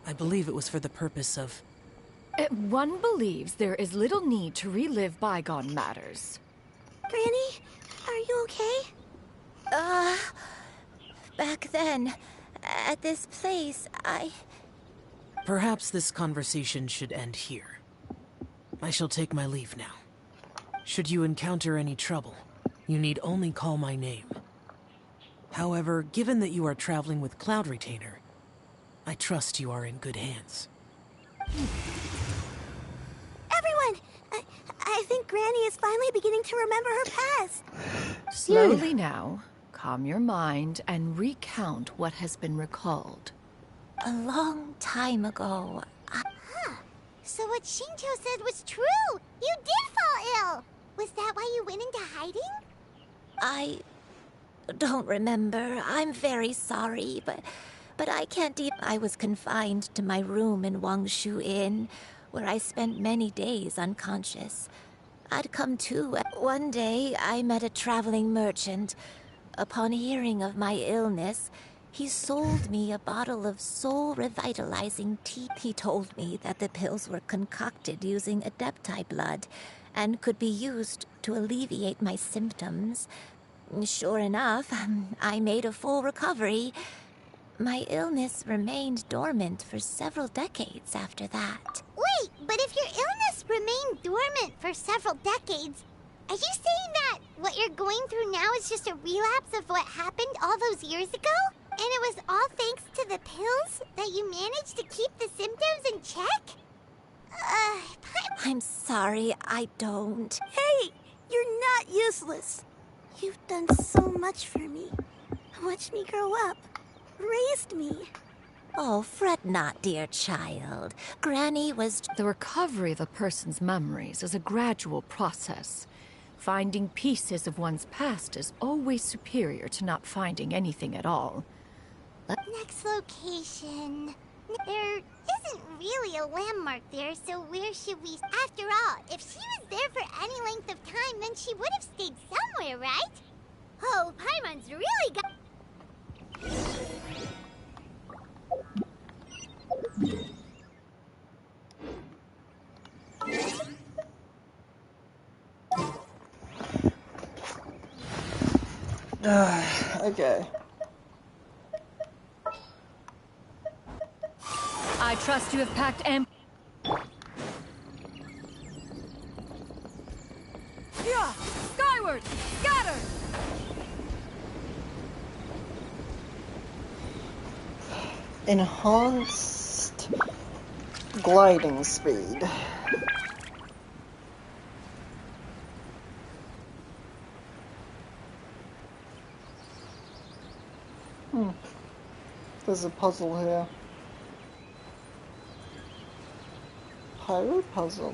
I believe it was for the purpose of... One believes there is little need to relive bygone matters. Granny, are you okay? Back then, at this place, Perhaps this conversation should end here. I shall take my leave now. Should you encounter any trouble, you need only call my name. However, given that you are traveling with Cloud Retainer, I trust you are in good hands. Everyone! I think Granny is finally beginning to remember her past. Slowly now, calm your mind and recount what has been recalled. a long time ago, So what Shinto said was true! You did fall ill! Was that why you went into hiding? I don't remember. I'm very sorry, but I can't even... I was confined to my room in Wangshu Inn, where I spent many days unconscious. I'd come to. One day, I met a traveling merchant. Upon hearing of my illness, he sold me a bottle of soul-revitalizing tea. He told me that the pills were concocted using Adepti blood and could be used to alleviate my symptoms. Sure enough, I made a full recovery. My illness remained dormant for several decades after that. Wait, but if your illness remained dormant for several decades, are you saying that what you're going through now is just a relapse of what happened all those years ago? And it was all thanks to the pills that you managed to keep the symptoms in check? I'm sorry, I don't. Hey, you're not useless. You've done so much for me. Watched me grow up. Raised me. Oh, fret not, dear child. Granny was... The recovery of a person's memories is a gradual process. Finding pieces of one's past is always superior to not finding anything at all. Next location. There isn't really a landmark there, so where should we... After all, if she was there for any length of time, then she would have stayed somewhere, right? Oh, Paimon's really got... Okay. I trust you have packed Yeah! Skyward! Scatter! Enhanced gliding speed. There's a puzzle here. Pyro puzzle.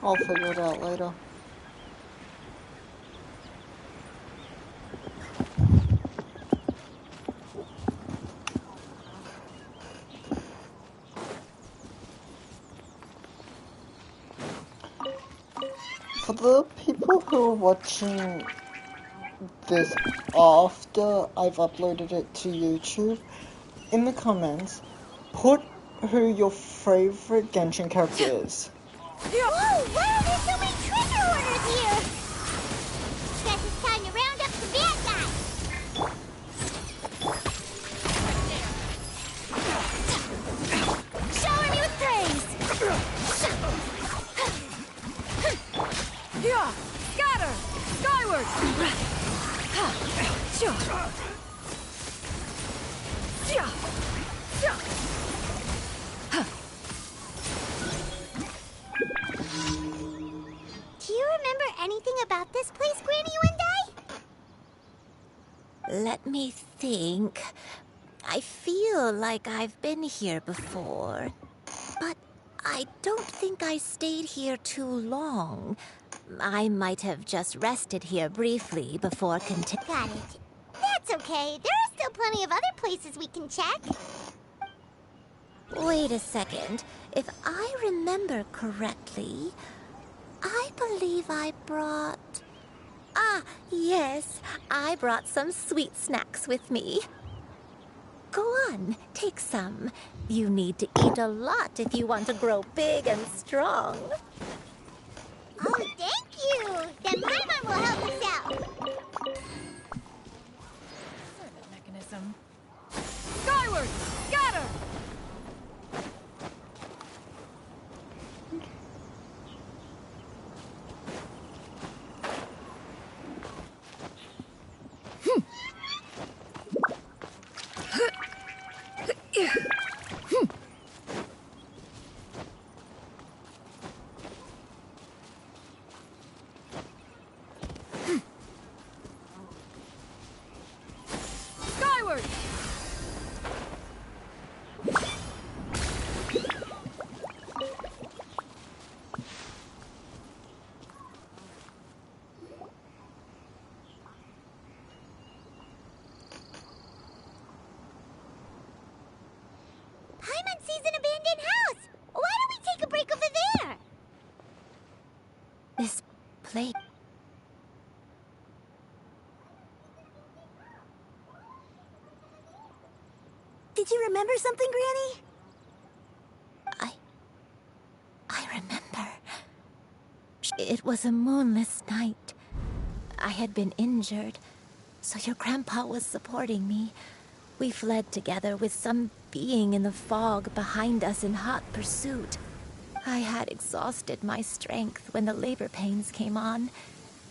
I'll figure it out later. For the people who are watching this after I've uploaded it to YouTube, in the comments, put who your favorite Genshin character is. Whoa, why are there so many trigger orders here? Guess it's time to round up the bad guys. Shower me with praise! Yeah! Scatter! Skyward! Do you remember anything about this place, Granny One Day? Let me think. I feel like I've been here before, but I don't think I stayed here too long. I might have just rested here briefly before continuing. Got it. That's okay. There are still plenty of other places we can check. Wait a second. If I remember correctly, I believe I brought... Ah, yes. I brought some sweet snacks with me. Go on, take some. You need to eat a lot if you want to grow big and strong. Oh, thank you! Then Paimon will help us out. Mechanism. Skyward! Scatter! Skyward! Paimon sees an abandoned house! Why don't we take a break over there? This place... Did you remember something, Granny? I remember. It was a moonless night. I had been injured, so your grandpa was supporting me. We fled together with some being in the fog behind us in hot pursuit. I had exhausted my strength when the labor pains came on,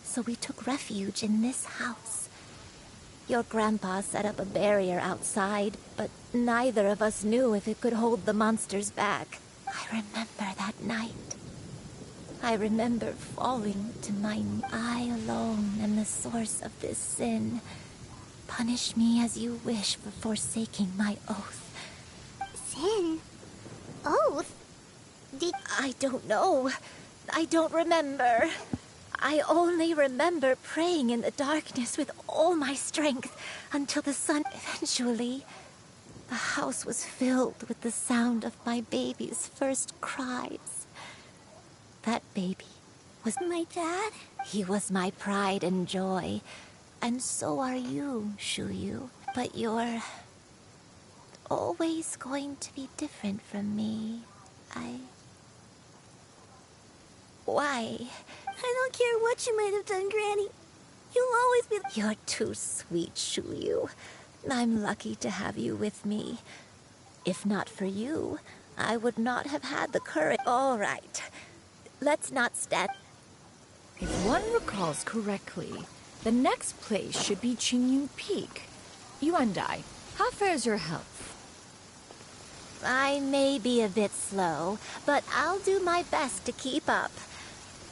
so we took refuge in this house. Your grandpa set up a barrier outside, but neither of us knew if it could hold the monsters back. I remember that night. I remember falling to my knees. I alone am the source of this sin. Punish me as you wish for forsaking my oath. Sin? Oath? I don't know. I don't remember. I only remember praying in the darkness with all my strength until the sun. Eventually, the house was filled with the sound of my baby's first cries. That baby was my dad? He was my pride and joy. And so are you, Shuyu. But you're always going to be different from me. Why? I don't care what you might have done, Granny. You'll always be... You're too sweet, Shuyu. I'm lucky to have you with me. If not for you, I would not have had the courage. All right. Let's not stand... If one recalls correctly, the next place should be Qingyu Peak. Yuandai, how fares your health? I may be a bit slow, but I'll do my best to keep up.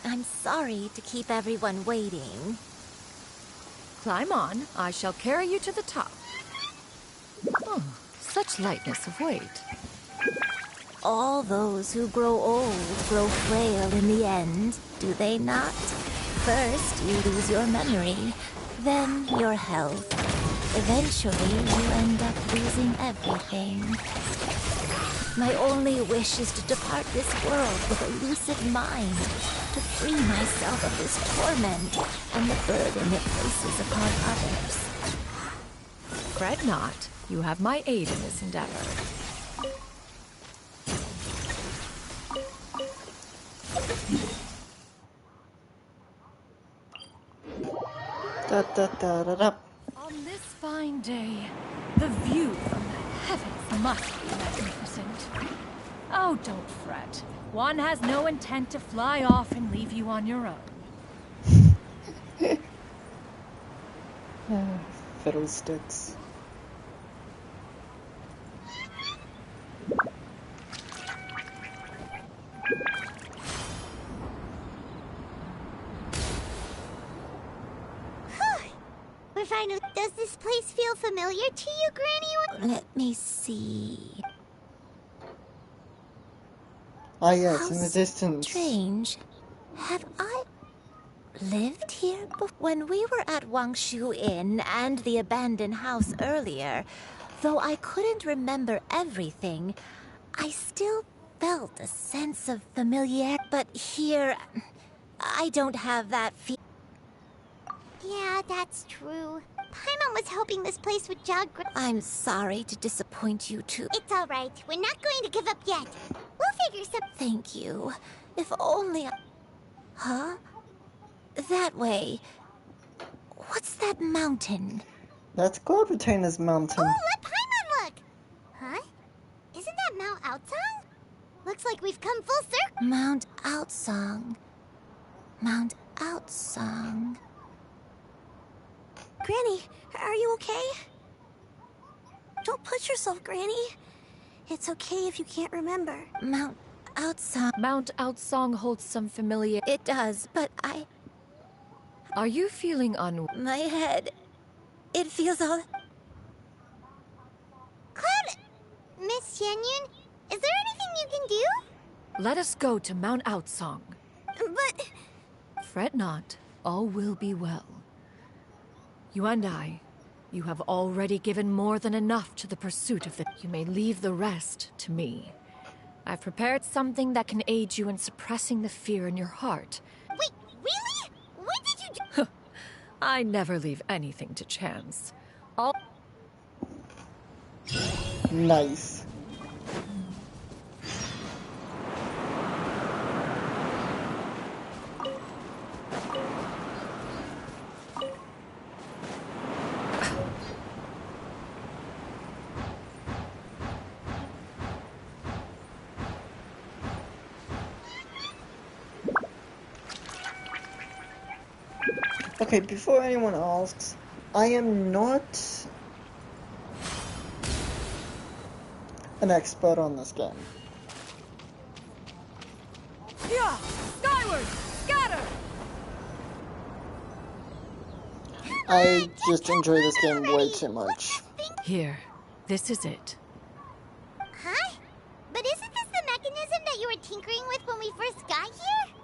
I'm sorry to keep everyone waiting. Climb on. I shall carry you to the top. Oh, such lightness of weight. All those who grow old grow frail in the end, do they not? First, you lose your memory, then your health. Eventually, you end up losing everything. My only wish is to depart this world with a lucid mind, to free myself of this torment and the burden it places upon others. Fret not. You have my aid in this endeavor. On this fine day, the view from the heavens must be magnificent. Oh, don't fret. One has no intent to fly off and leave you on your own. Fiddlesticks. We're finally... Does this place feel familiar to you, Granny? Let me see... Ah, yes, in the distance. Strange. Have I lived here before? When we were at Wangshu Inn and the abandoned house earlier, though I couldn't remember everything, I still felt a sense of familiarity. But here, I don't have that feeling. Yeah, that's true. Paimon was hoping this place would jog... I'm sorry to disappoint you too. It's all right. We're not going to give up yet. We'll figure some... Thank you. If only Huh? That way. What's that mountain? That's Cloud Retainer's mountain. Oh, let Paimon look! Huh? Isn't that Mount Outsong? Looks like we've come full circle. Mount Outsong. Mount Outsong. Granny, are you okay? Don't push yourself, Granny. It's okay if you can't remember. Mount Outsong. Mount Outsong holds some familiar... It does, but I... Are you feeling My head... It feels all... Cloud... Miss Xianyun, is there anything you can do? Let us go to Mount Outsong. But... Fret not. All will be well. You and I, you have already given more than enough to the pursuit of the... You may leave the rest to me. I've prepared something that can aid you in suppressing the fear in your heart. Wait, really? When did you do... I never leave anything to chance. All... Nice. Okay, before anyone asks, I am not an expert on this game. Yeah! Skyward! Scatter! I just enjoy this game way too much. Here, this is it. Huh? But isn't this the mechanism that you were tinkering with when we first got here?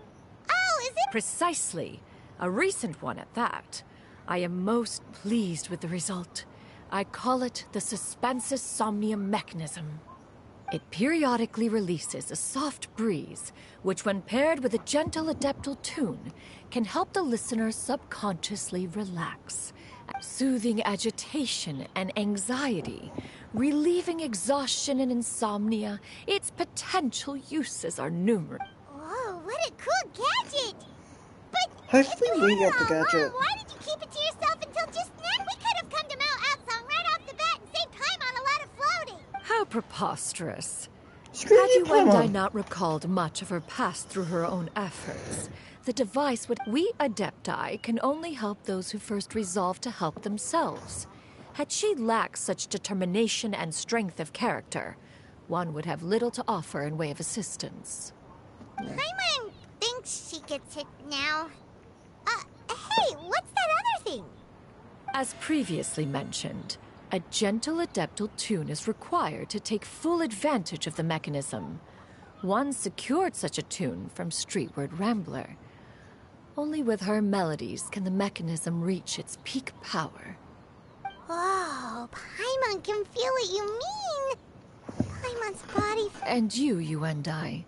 Oh, is it? Precisely. A recent one at that. I am most pleased with the result. I call it the Suspensus Somnium mechanism. It periodically releases a soft breeze, which when paired with a gentle adeptal tune, can help the listener subconsciously relax, soothing agitation and anxiety, relieving exhaustion and insomnia. Its potential uses are numerous. Whoa, what a cool gadget! But hopefully we get the gadget. Why did you keep it to yourself until just now? We could have come to Mount Outsong right off the bat and saved Paimon a lot of floating. How preposterous. Screw Had you, you and I Paimon. not recalled much of her past through her own efforts, the device would... We Adepti can only help those who first resolve to help themselves. Had she lacked such determination and strength of character, one would have little to offer in way of assistance. Paimon thinks she gets it now. Hey, what's that other thing? As previously mentioned, a gentle adeptal tune is required to take full advantage of the mechanism. One secured such a tune from Streetward Rambler. Only with her melodies can the mechanism reach its peak power. Whoa, Paimon can feel what you mean. Paimon's body... And you and I.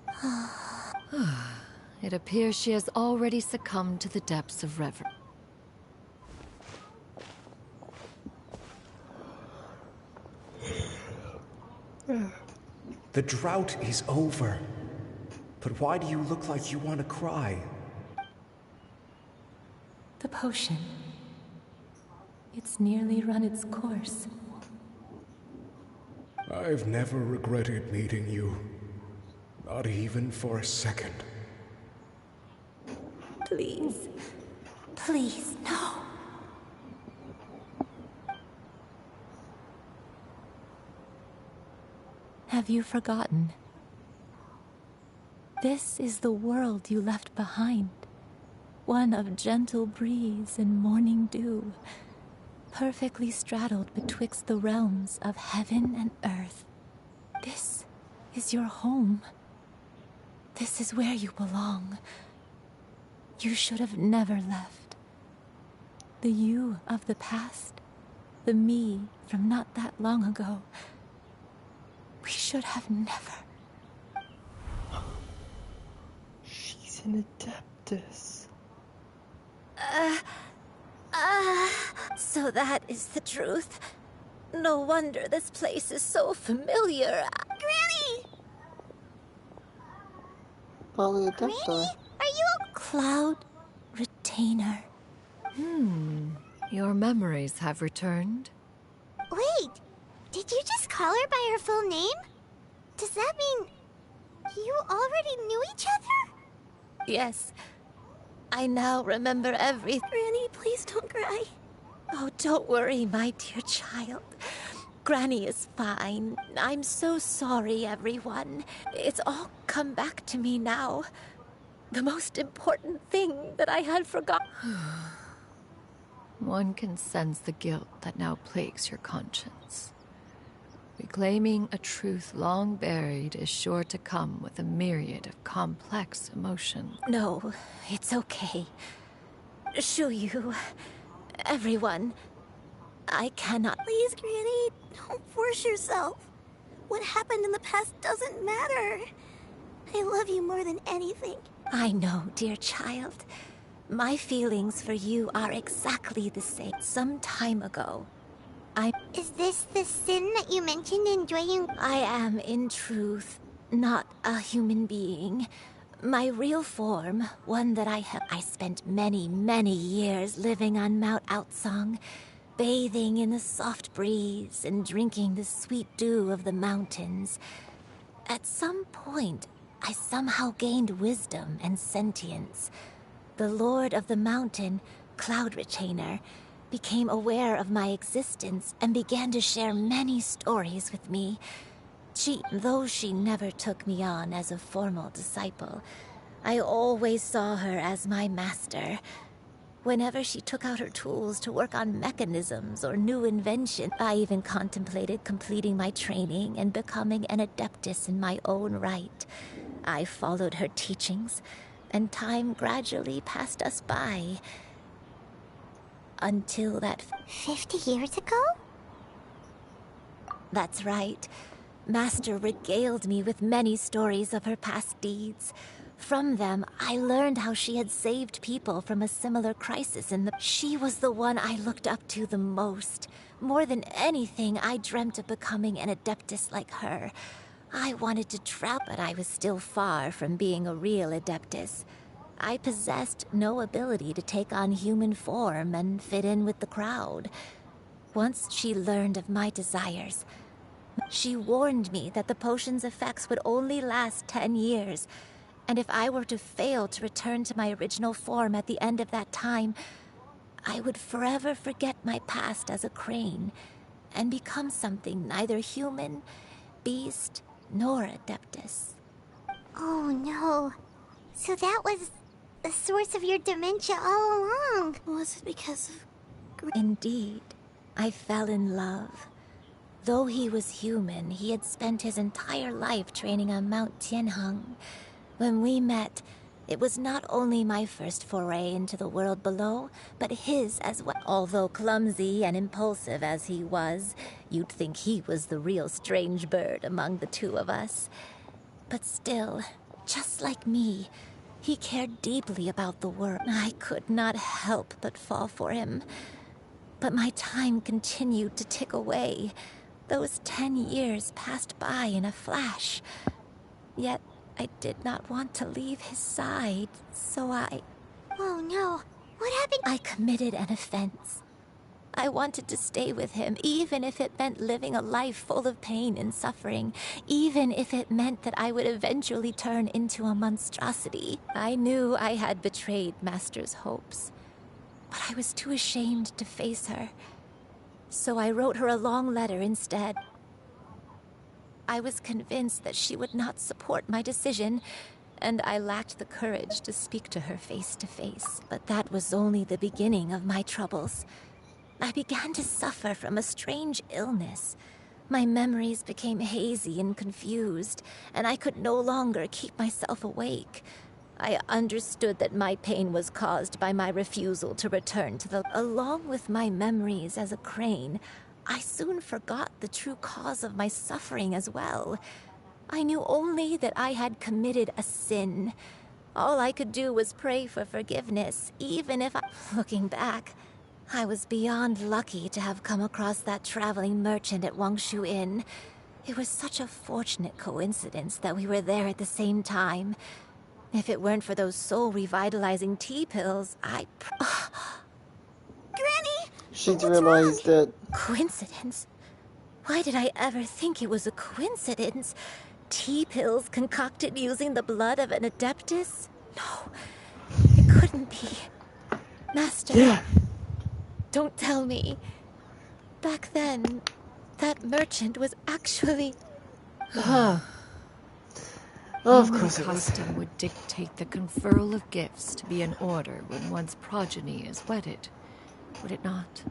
It appears she has already succumbed to the depths of reverie. The drought is over. But why do you look like you want to cry? The potion. It's nearly run its course. I've never regretted meeting you. Not even for a second. Please. Please, no. Have you forgotten? This is the world you left behind. One of gentle breeze and morning dew, perfectly straddled betwixt the realms of heaven and earth. This is your home. This is where you belong. You should have never left. The you of the past, the me from not that long ago, we should have never. She's an Adeptus. So that is the truth. No wonder this place is so familiar. Granny! Probably Adepti. Are you Cloud Retainer? Your memories have returned. Wait, did you just call her by her full name? Does that mean you already knew each other? Yes. I now remember everything. Granny, please don't cry. Oh, don't worry, my dear child. Granny is fine. I'm so sorry, everyone. It's all come back to me now. The most important thing that I had forgotten. One can sense the guilt that now plagues your conscience. Reclaiming a truth long buried is sure to come with a myriad of complex emotions. No, it's okay. Shuyu, everyone, I cannot. Please, Granny, don't force yourself. What happened in the past doesn't matter. I love you more than anything. I know, dear child. My feelings for you are exactly the same. Some time ago, Is this the sin that you mentioned in Dwayne? I am, in truth, not a human being. My real form, one that I spent many, many years living on Mount Outsong, bathing in the soft breeze and drinking the sweet dew of the mountains. At some point, I somehow gained wisdom and sentience. The Lord of the Mountain, Cloud Retainer, became aware of my existence and began to share many stories with me. Though she never took me on as a formal disciple, I always saw her as my master. Whenever she took out her tools to work on mechanisms or new inventions, I even contemplated completing my training and becoming an adeptus in my own right. I followed her teachings, and time gradually passed us by. Until that... 50 years ago? That's right. Master regaled me with many stories of her past deeds. From them, I learned how she had saved people from a similar crisis in the... She was the one I looked up to the most. More than anything, I dreamt of becoming an adeptus like her. I wanted to travel, but I was still far from being a real adeptus. I possessed no ability to take on human form and fit in with the crowd. Once she learned of my desires, she warned me that the potion's effects would only last 10 years, and if I were to fail to return to my original form at the end of that time, I would forever forget my past as a crane and become something neither human, beast, nor adeptus. Oh no. So that was the source of your dementia all along. Was it because of... Indeed, I fell in love. Though he was human, he had spent his entire life training on Mount Tianheng. When we met, it was not only my first foray into the world below, but his as well. Although clumsy and impulsive as he was, you'd think he was the real strange bird among the two of us. But still, just like me, he cared deeply about the world. I could not help but fall for him. But my time continued to tick away. Those 10 years passed by in a flash. Yet, I did not want to leave his side, so I... Oh no, what happened? I committed an offense. I wanted to stay with him, even if it meant living a life full of pain and suffering, even if it meant that I would eventually turn into a monstrosity. I knew I had betrayed Master's hopes, but I was too ashamed to face her. So I wrote her a long letter instead. I was convinced that she would not support my decision, and I lacked the courage to speak to her face to face. But that was only the beginning of my troubles. I began to suffer from a strange illness. My memories became hazy and confused, and I could no longer keep myself awake. I understood that my pain was caused by my refusal to return to the... Along with my memories as a crane, I soon forgot the true cause of my suffering as well. I knew only that I had committed a sin. All I could do was pray for forgiveness, even if I... Looking back, I was beyond lucky to have come across that traveling merchant at Wangshu Inn. It was such a fortunate coincidence that we were there at the same time. If it weren't for those soul-revitalizing tea pills, Granny! She'd realized that... Coincidence? Why did I ever think it was a coincidence? Tea pills concocted using the blood of an adeptus? No, it couldn't be. Master, yeah. Don't tell me. Back then, that merchant was actually... Of course it was. Custom would dictate the conferral of gifts to be in order when one's progeny is wedded, would it not?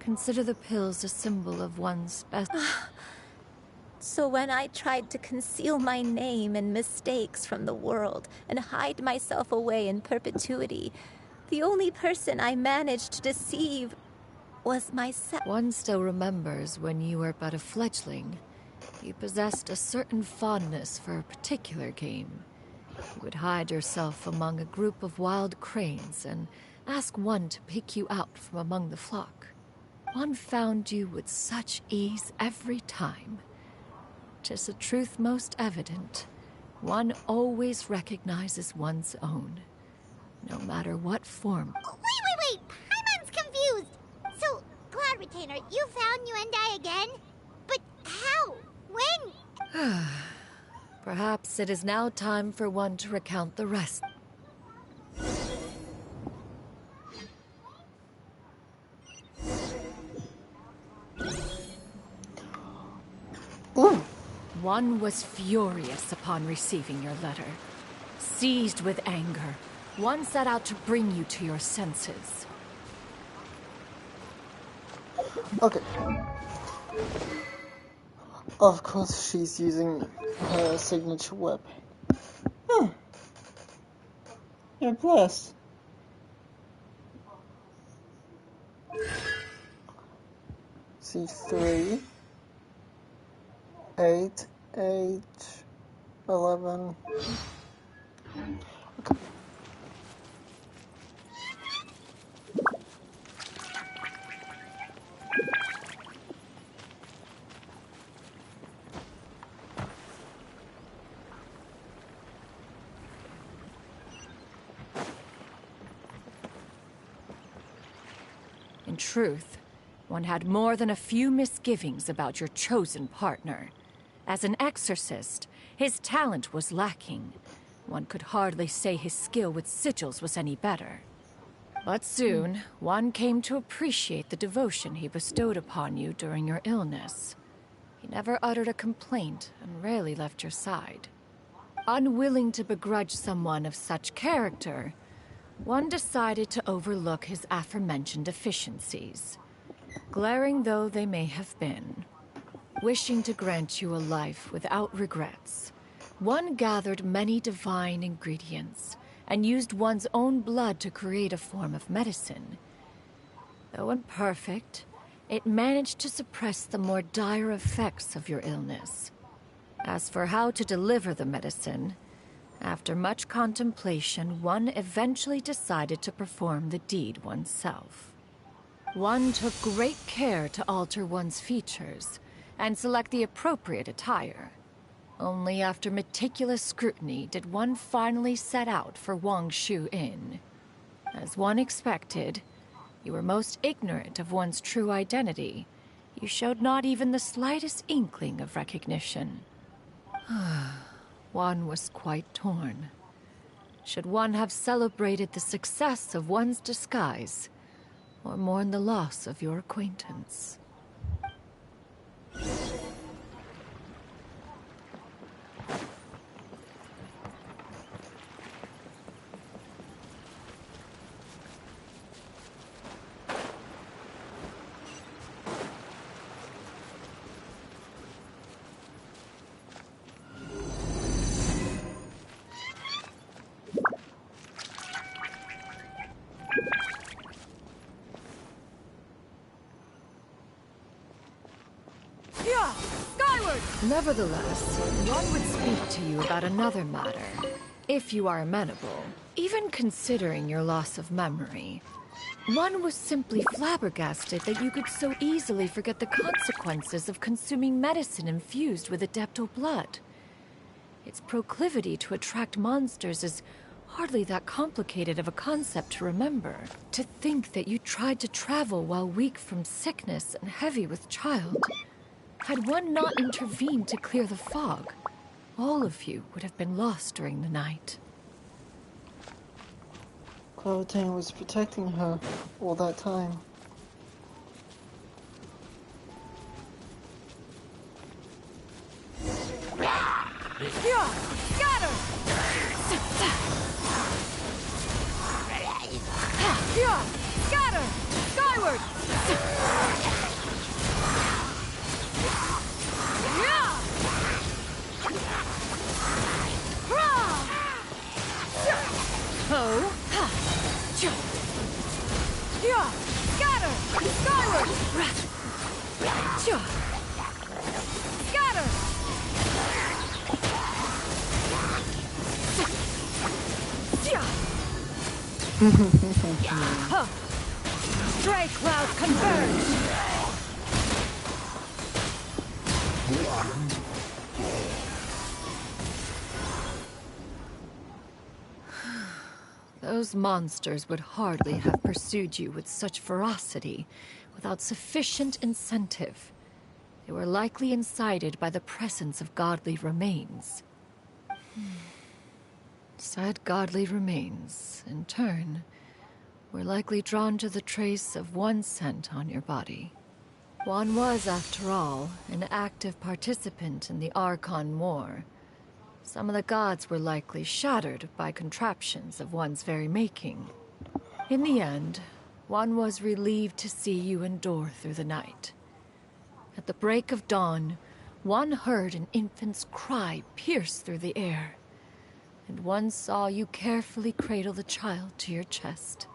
Consider the pills a symbol of one's best... So when I tried to conceal my name and mistakes from the world and hide myself away in perpetuity, the only person I managed to deceive was myself. One still remembers when you were but a fledgling. You possessed a certain fondness for a particular game. You would hide yourself among a group of wild cranes and ask one to pick you out from among the flock. One found you with such ease every time. 'Tis a truth most evident. One always recognizes one's own, no matter what form. Wait! Paimon's confused! So, Cloud Retainer, you found Yuendai again? But how? When? Perhaps it is now time for one to recount the rest. Ooh. One was furious upon receiving your letter. Seized with anger, one set out to bring you to your senses. Okay. Of course she's using her signature weapon. You're blessed. C3, 8, 8, 11. Okay. In truth, one had more than a few misgivings about your chosen partner. As an exorcist, his talent was lacking. One could hardly say his skill with sigils was any better. But soon, one came to appreciate the devotion he bestowed upon you during your illness. He never uttered a complaint and rarely left your side. Unwilling to begrudge someone of such character, one decided to overlook his aforementioned deficiencies, glaring though they may have been. Wishing to grant you a life without regrets, one gathered many divine ingredients and used one's own blood to create a form of medicine. Though imperfect, it managed to suppress the more dire effects of your illness. As for how to deliver the medicine, after much contemplation, one eventually decided to perform the deed oneself. One took great care to alter one's features and select the appropriate attire. Only after meticulous scrutiny did one finally set out for Wangshu Inn. As one expected, you were most ignorant of one's true identity. You showed not even the slightest inkling of recognition. One was quite torn. Should one have celebrated the success of one's disguise, or mourn the loss of your acquaintance? Nevertheless, one would speak to you about another matter, if you are amenable. Even considering your loss of memory, one was simply flabbergasted that you could so easily forget the consequences of consuming medicine infused with adeptal blood. Its proclivity to attract monsters is hardly that complicated of a concept to remember. To think that you tried to travel while weak from sickness and heavy with child. Had one not intervened to clear the fog, all of you would have been lost during the night. Cloudtain was protecting her all that time. Scatter! Scatter! Skyward! Oh! Scatter! Skyward! Scatter! Stray cloud converge! Those monsters would hardly have pursued you with such ferocity without sufficient incentive. They were likely incited by the presence of godly remains. Said godly remains, in turn, were likely drawn to the trace of one scent on your body. One was, after all, an active participant in the Archon War. Some of the gods were likely shattered by contraptions of one's very making. In the end, one was relieved to see you endure through the night. At the break of dawn, one heard an infant's cry pierce through the air. and one saw you carefully cradle the child to your chest.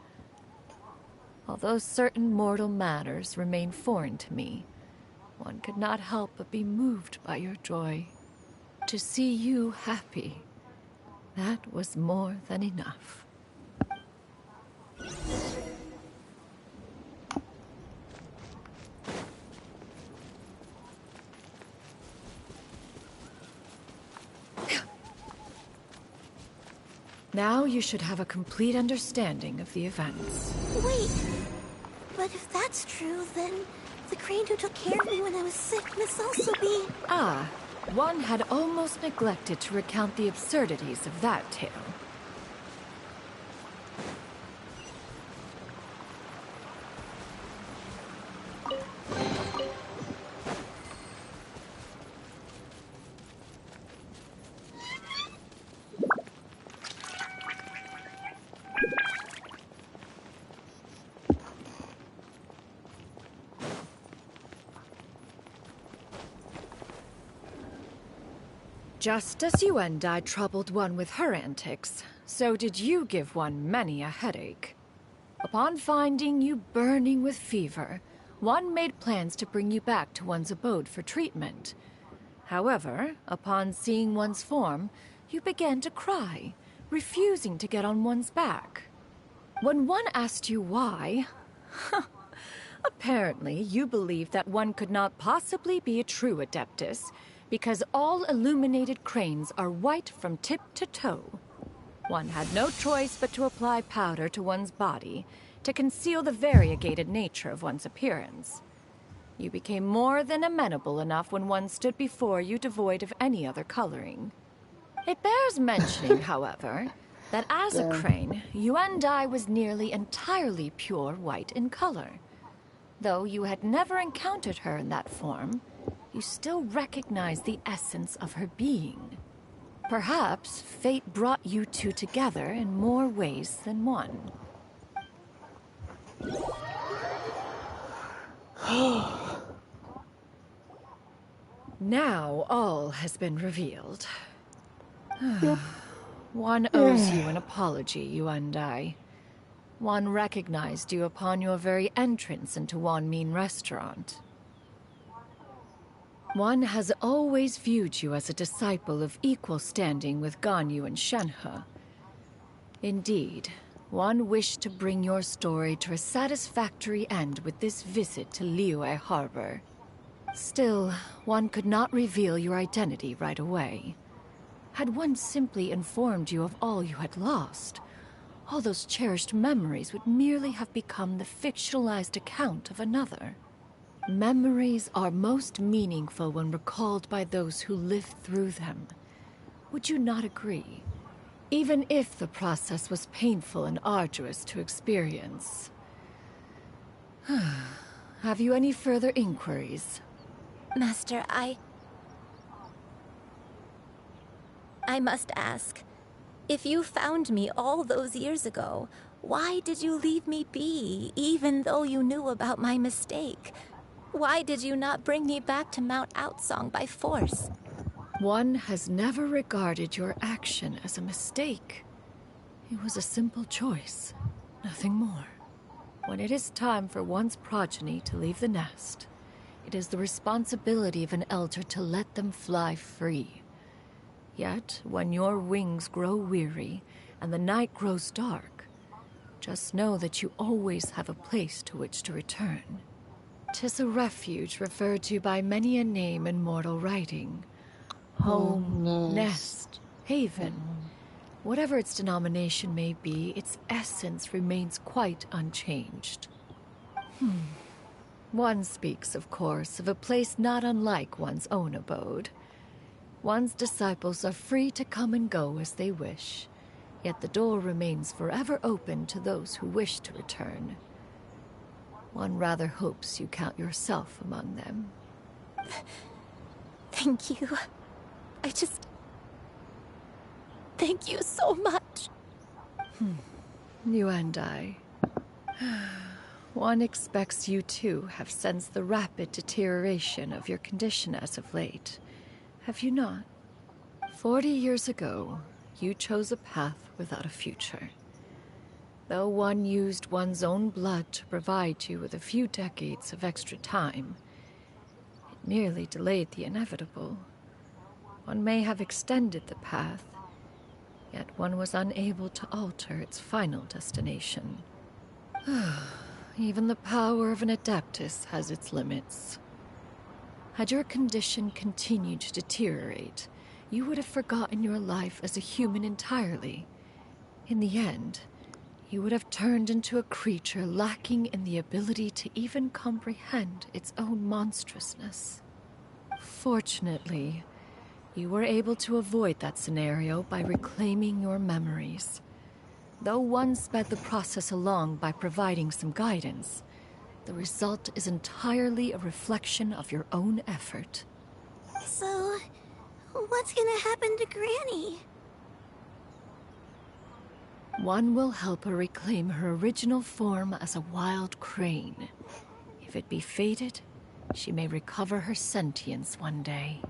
Although certain mortal matters remain foreign to me, one could not help but be moved by your joy. To see you happy, that was more than enough. Now you should have a complete understanding of the events. Wait, but if that's true, then the crane who took care of me when I was sick must also be... Ah, one had almost neglected to recount the absurdities of that tale. Just as you and I troubled one with her antics, so did you give one many a headache. Upon finding you burning with fever, one made plans to bring you back to one's abode for treatment. However, upon seeing one's form, you began to cry, refusing to get on one's back. When one asked you why, apparently you believed that one could not possibly be a true Adeptus, because all illuminated cranes are white from tip to toe. One had no choice but to apply powder to one's body to conceal the variegated nature of one's appearance. You became more than amenable enough when one stood before you devoid of any other coloring. It bears mentioning, however, that as a crane, Yuandai was nearly entirely pure white in color. Though you had never encountered her in that form, you still recognize the essence of her being. Perhaps fate brought you two together in more ways than one. Now all has been revealed. One owes you an apology, you and I. One recognized you upon your very entrance into Wanmin Restaurant. One has always viewed you as a disciple of equal standing with Ganyu and Shenhe. Indeed, one wished to bring your story to a satisfactory end with this visit to Liyue Harbor. Still, one could not reveal your identity right away. Had one simply informed you of all you had lost, all those cherished memories would merely have become the fictionalized account of another. Memories are most meaningful when recalled by those who lived through them. Would you not agree? Even if the process was painful and arduous to experience. Have you any further inquiries? Master, I must ask. If you found me all those years ago, why did you leave me be, even though you knew about my mistake? Why did you not bring me back to Mount Outsong by force? One has never regarded your action as a mistake. It was a simple choice, nothing more. When it is time for one's progeny to leave the nest, it is the responsibility of an elder to let them fly free. Yet, when your wings grow weary and the night grows dark, just know that you always have a place to which to return. 'Tis a refuge referred to by many a name in mortal writing. Home, nest, haven. Whatever its denomination may be, its essence remains quite unchanged. One speaks, of course, of a place not unlike one's own abode. One's disciples are free to come and go as they wish, yet the door remains forever open to those who wish to return. One rather hopes you count yourself among them. Thank you. Thank you so much. You and I. One expects you too have sensed the rapid deterioration of your condition as of late. Have you not? 40 years ago, You chose a path without a future. Though one used one's own blood to provide you with a few decades of extra time, it merely delayed the inevitable. One may have extended the path, yet one was unable to alter its final destination. Even the power of an Adeptus has its limits. Had your condition continued to deteriorate, you would have forgotten your life as a human entirely. In the end, you would have turned into a creature lacking in the ability to even comprehend its own monstrousness. Fortunately, you were able to avoid that scenario by reclaiming your memories. Though one sped the process along by providing some guidance, the result is entirely a reflection of your own effort. So, what's gonna happen to Granny? One will help her reclaim her original form as a wild crane. If it be fated, she may recover her sentience one day.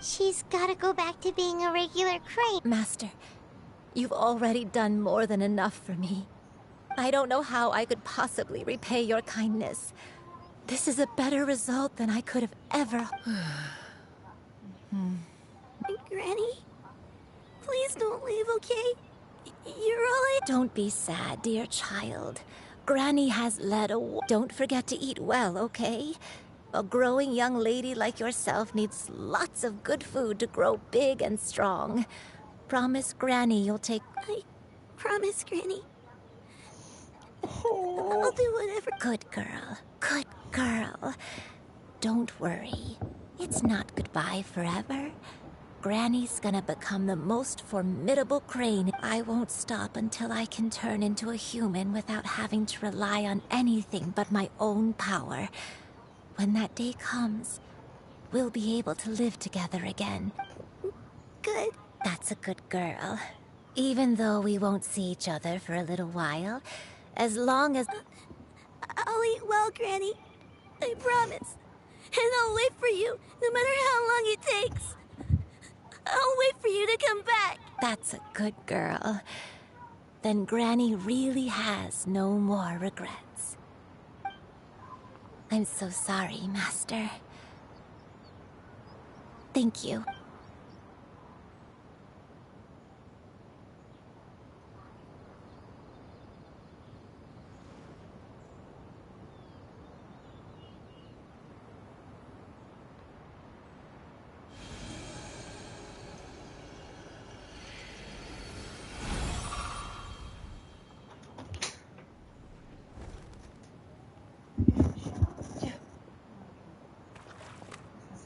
She's gotta go back to being a regular crane. Master, you've already done more than enough for me. I don't know how I could possibly repay your kindness. This is a better result than I could have ever... Granny? Please don't leave, okay? You're all I... Don't be sad, dear child. Granny has led a... Don't forget to eat well, okay? A growing young lady like yourself needs lots of good food to grow big and strong. Promise Granny you'll take... I promise, Granny. I'll do whatever. Good girl. Good girl. Don't worry. It's not goodbye forever. Granny's gonna become the most formidable crane. I won't stop until I can turn into a human without having to rely on anything but my own power. When that day comes, we'll be able to live together again. Good. That's a good girl. Even though we won't see each other for a little while, as long as... I'll eat well, Granny. I promise. And I'll wait for you, no matter how long it takes. I'll wait for you to come back. That's a good girl. Then Granny really has no more regrets. I'm so sorry, Master. Thank you.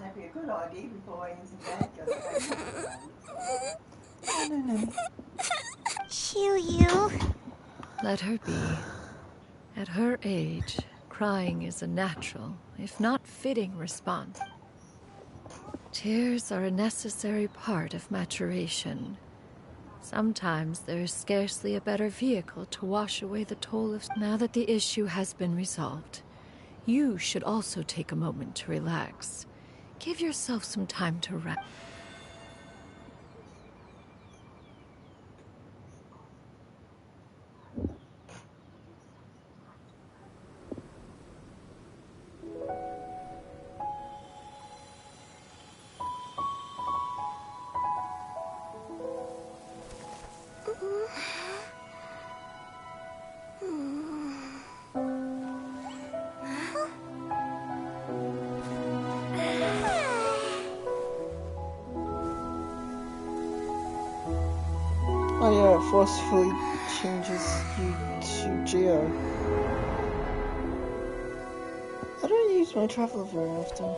That'd be a good idea before I enter bed. No. Shoo. Let her be. At her age, crying is a natural, if not fitting, response. Tears are a necessary part of maturation. Sometimes there is scarcely a better vehicle to wash away the toll of... Now that the issue has been resolved, you should also take a moment to relax. Give yourself some time to rest. Oh yeah, it forcefully changes you to Geo. I don't use my traveler very often.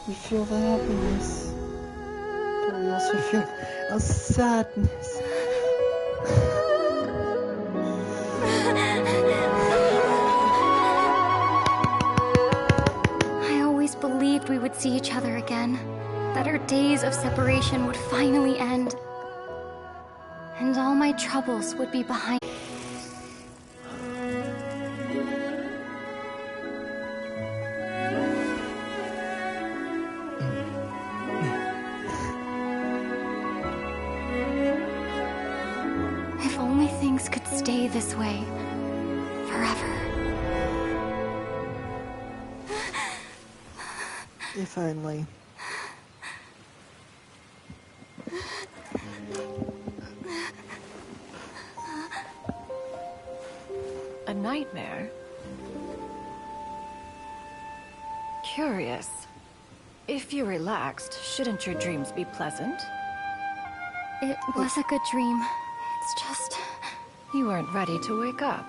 We feel the happiness, but we also feel a sadness. we would see each other again. That our days of separation would finally end. And all my troubles would be behind. If only things could stay this way forever. If only. A nightmare? Curious. If you're relaxed, shouldn't your dreams be pleasant? It was a good dream. It's just... You weren't ready to wake up.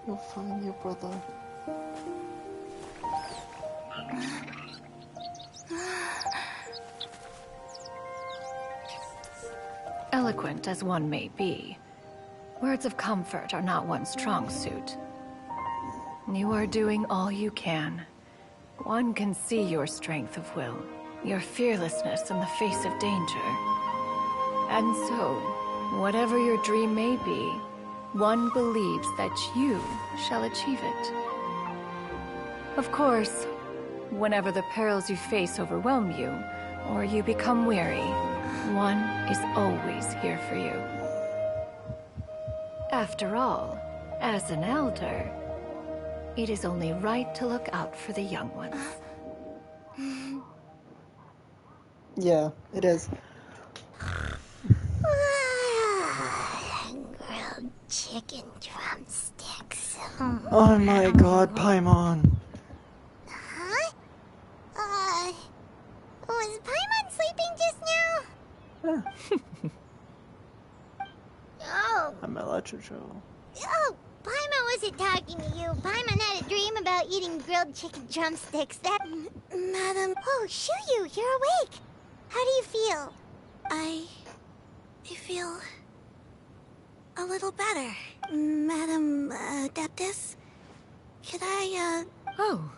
You'll find your brother. Eloquent as one may be, words of comfort are not one's strong suit. You are doing all you can. One can see your strength of will, your fearlessness in the face of danger. And so, whatever your dream may be, one believes that you shall achieve it. Of course, whenever the perils you face overwhelm you, or you become weary, one is always here for you. After all, as an elder, it is only right to look out for the young ones. Yeah, it is. Grilled chicken drumsticks. Oh my god, Paimon. Huh? Was Paimon sleeping just now? Oh. I'm Electro. Oh, Paimon wasn't talking to you. Paimon had a dream about eating grilled chicken drumsticks. That... Madam... Oh, Shuyu, you're awake. How do you feel? I feel... a little better. Madam, Adeptus? Could I, Oh.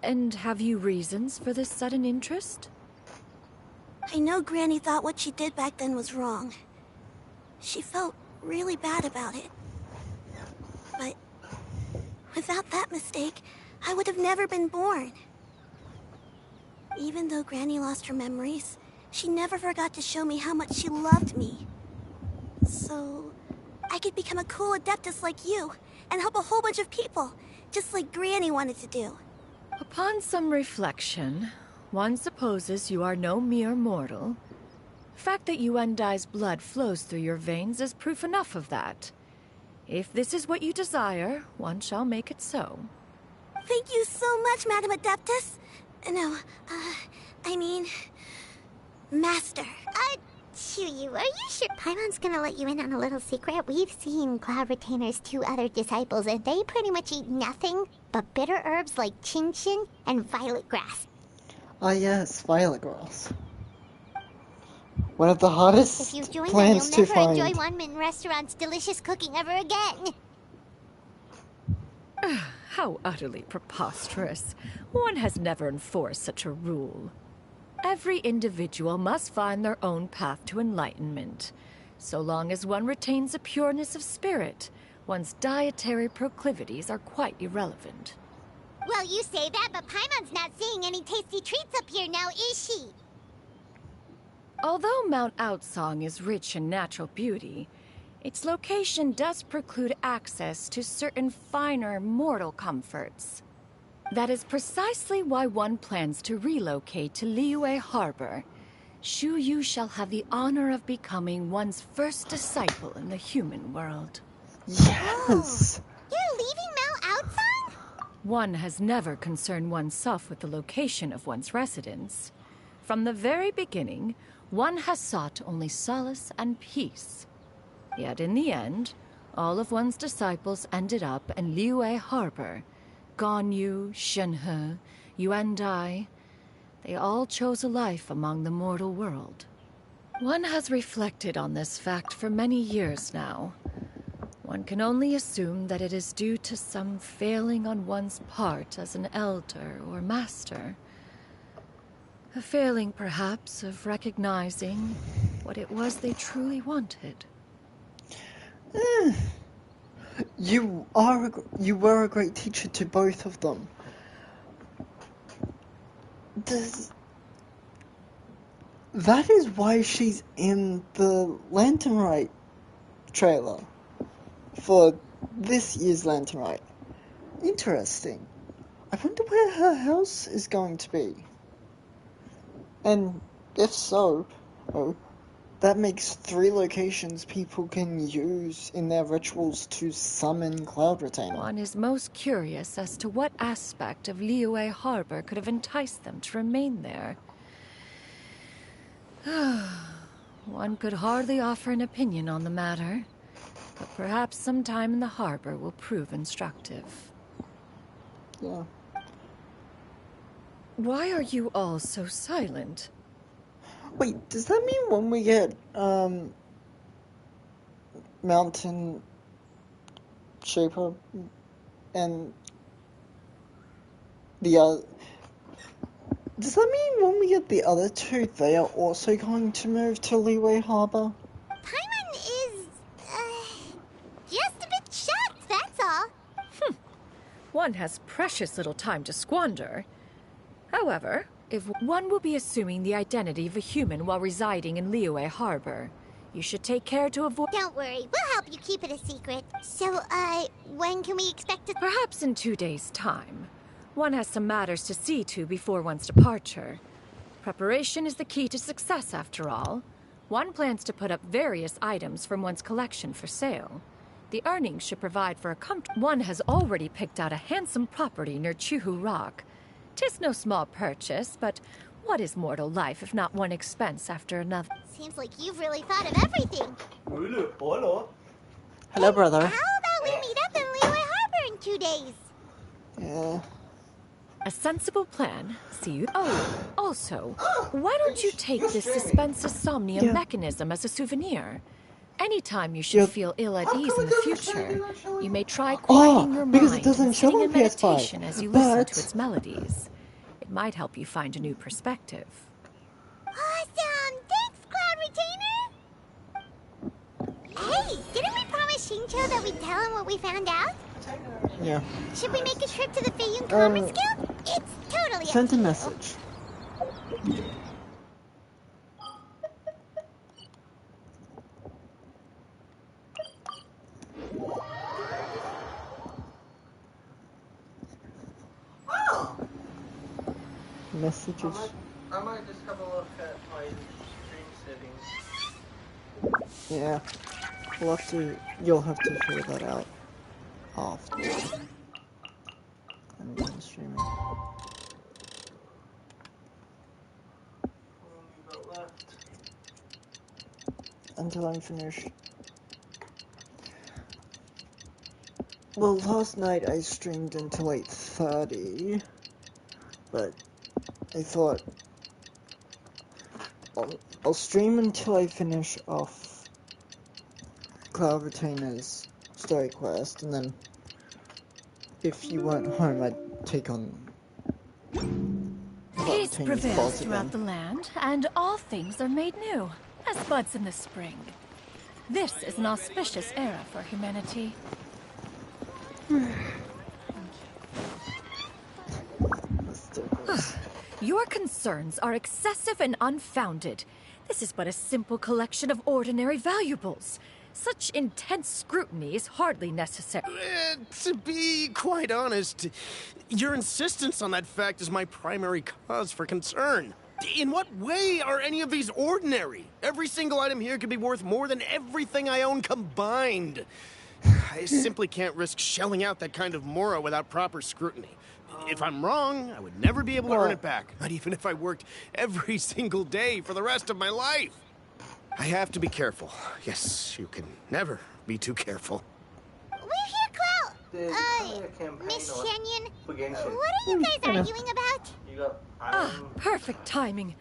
And have you reasons for this sudden interest? I know Granny thought what she did back then was wrong. She felt really bad about it. But without that mistake, I would have never been born. Even though Granny lost her memories, she never forgot to show me how much she loved me. So I could become a cool Adeptus like you and help a whole bunch of people, just like Granny wanted to do. Upon some reflection, one supposes you are no mere mortal. The fact that Yuendai's blood flows through your veins is proof enough of that. If this is what you desire, one shall make it so. Thank you so much, Madam Adeptus. No, I mean... Master. Shuyu, are you sure Paimon's gonna let you in on a little secret? We've seen Cloud Retainer's 2 other disciples, and they pretty much eat nothing but bitter herbs like genshin and violet grass. Ah yes, violet grass. One of the hottest If you join plants them, you'll to never find. enjoy Wanmin Restaurant's delicious cooking ever again. How utterly preposterous. One has never enforced such a rule. Every individual must find their own path to enlightenment. So long as one retains a pureness of spirit, one's dietary proclivities are quite irrelevant. Well, you say that, but Paimon's not seeing any tasty treats up here now, is she? Although Mount Outsong is rich in natural beauty, its location does preclude access to certain finer mortal comforts. That is precisely why one plans to relocate to Liyue Harbor. Shuyu shall have the honor of becoming one's first disciple in the human world. Yes! You're leaving Mount Outsong? One has never concerned oneself with the location of one's residence. From the very beginning, one has sought only solace and peace. Yet in the end, all of one's disciples ended up in Liyue Harbor. Ganyu, One has reflected on this fact for many years now. One can only assume that it is due to some failing on one's part as an elder or master. A failing, perhaps, of recognizing what it was they truly wanted. You were a great teacher to both of them. That is why she's in the Lantern Rite trailer for this year's Lantern Rite. Interesting. I wonder where her house is going to be. And if so, that makes 3 locations people can use in their rituals to summon Cloud Retainer. One is most curious as to what aspect of Liyue Harbor could have enticed them to remain there. One could hardly offer an opinion on the matter, but perhaps some time in the harbor will prove instructive. Yeah. Why are you all so silent? Wait, does that mean when we get, Mountain Shaper and the other... Does that mean when we get the other 2, they are also going to move to Liyue Harbor? Paimon is, just a bit shocked, that's all. One has precious little time to squander. However, if one will be assuming the identity of a human while residing in Liyue Harbor, you should take care to avoid... Don't worry, we'll help you keep it a secret. So, when can we expect it? Perhaps in 2 days' time. One has some matters to see to before one's departure. Preparation is the key to success, after all. One plans to put up various items from one's collection for sale. The earnings should provide for a One has already picked out a handsome property near Chuhu Rock. 'Tis no small purchase, but what is mortal life if not one expense after another? Seems like you've really thought of everything. Hello, brother. How about we meet up in Liyue Harbor in 2 days? Yeah. A sensible plan. See you. Oh, also, why don't you take this suspense somnium mechanism as a souvenir? Anytime you should feel ill at ease in the future, you may try quieting your because mind it doesn't and show sitting on in meditation PS5, as you listen but... to its melodies. It might help you find a new perspective. Awesome! Thanks, Cloud Retainer! Hey, didn't we promise Shincho that we'd tell him what we found out? Yeah. Should we make a trip to the Feiyun Commerce Guild? It's totally Sent a up to message. Messages. I might just have a look at my stream settings. Yeah. You'll have to figure that out after I'm done streaming. Until I'm finished. Well, last night I streamed until 8:30, but I thought I'll stream until I finish off Cloud Retainer's story quest, and then if you weren't home, I'd take on Peace prevails throughout the land, and all things are made new, as buds in the spring. This is an auspicious era for humanity. Your concerns are excessive and unfounded. This is but a simple collection of ordinary valuables. Such intense scrutiny is hardly necessary. To be quite honest, your insistence on that fact is my primary cause for concern. In what way are any of these ordinary? Every single item here could be worth more than everything I own combined. I simply can't risk shelling out that kind of mora without proper scrutiny. If I'm wrong, I would never be able to earn it back, not even if I worked every single day for the rest of my life. I have to be careful. Yes, you can never be too careful. We're here, Cloud! Miss Shenyan, what are you guys arguing about? Perfect timing.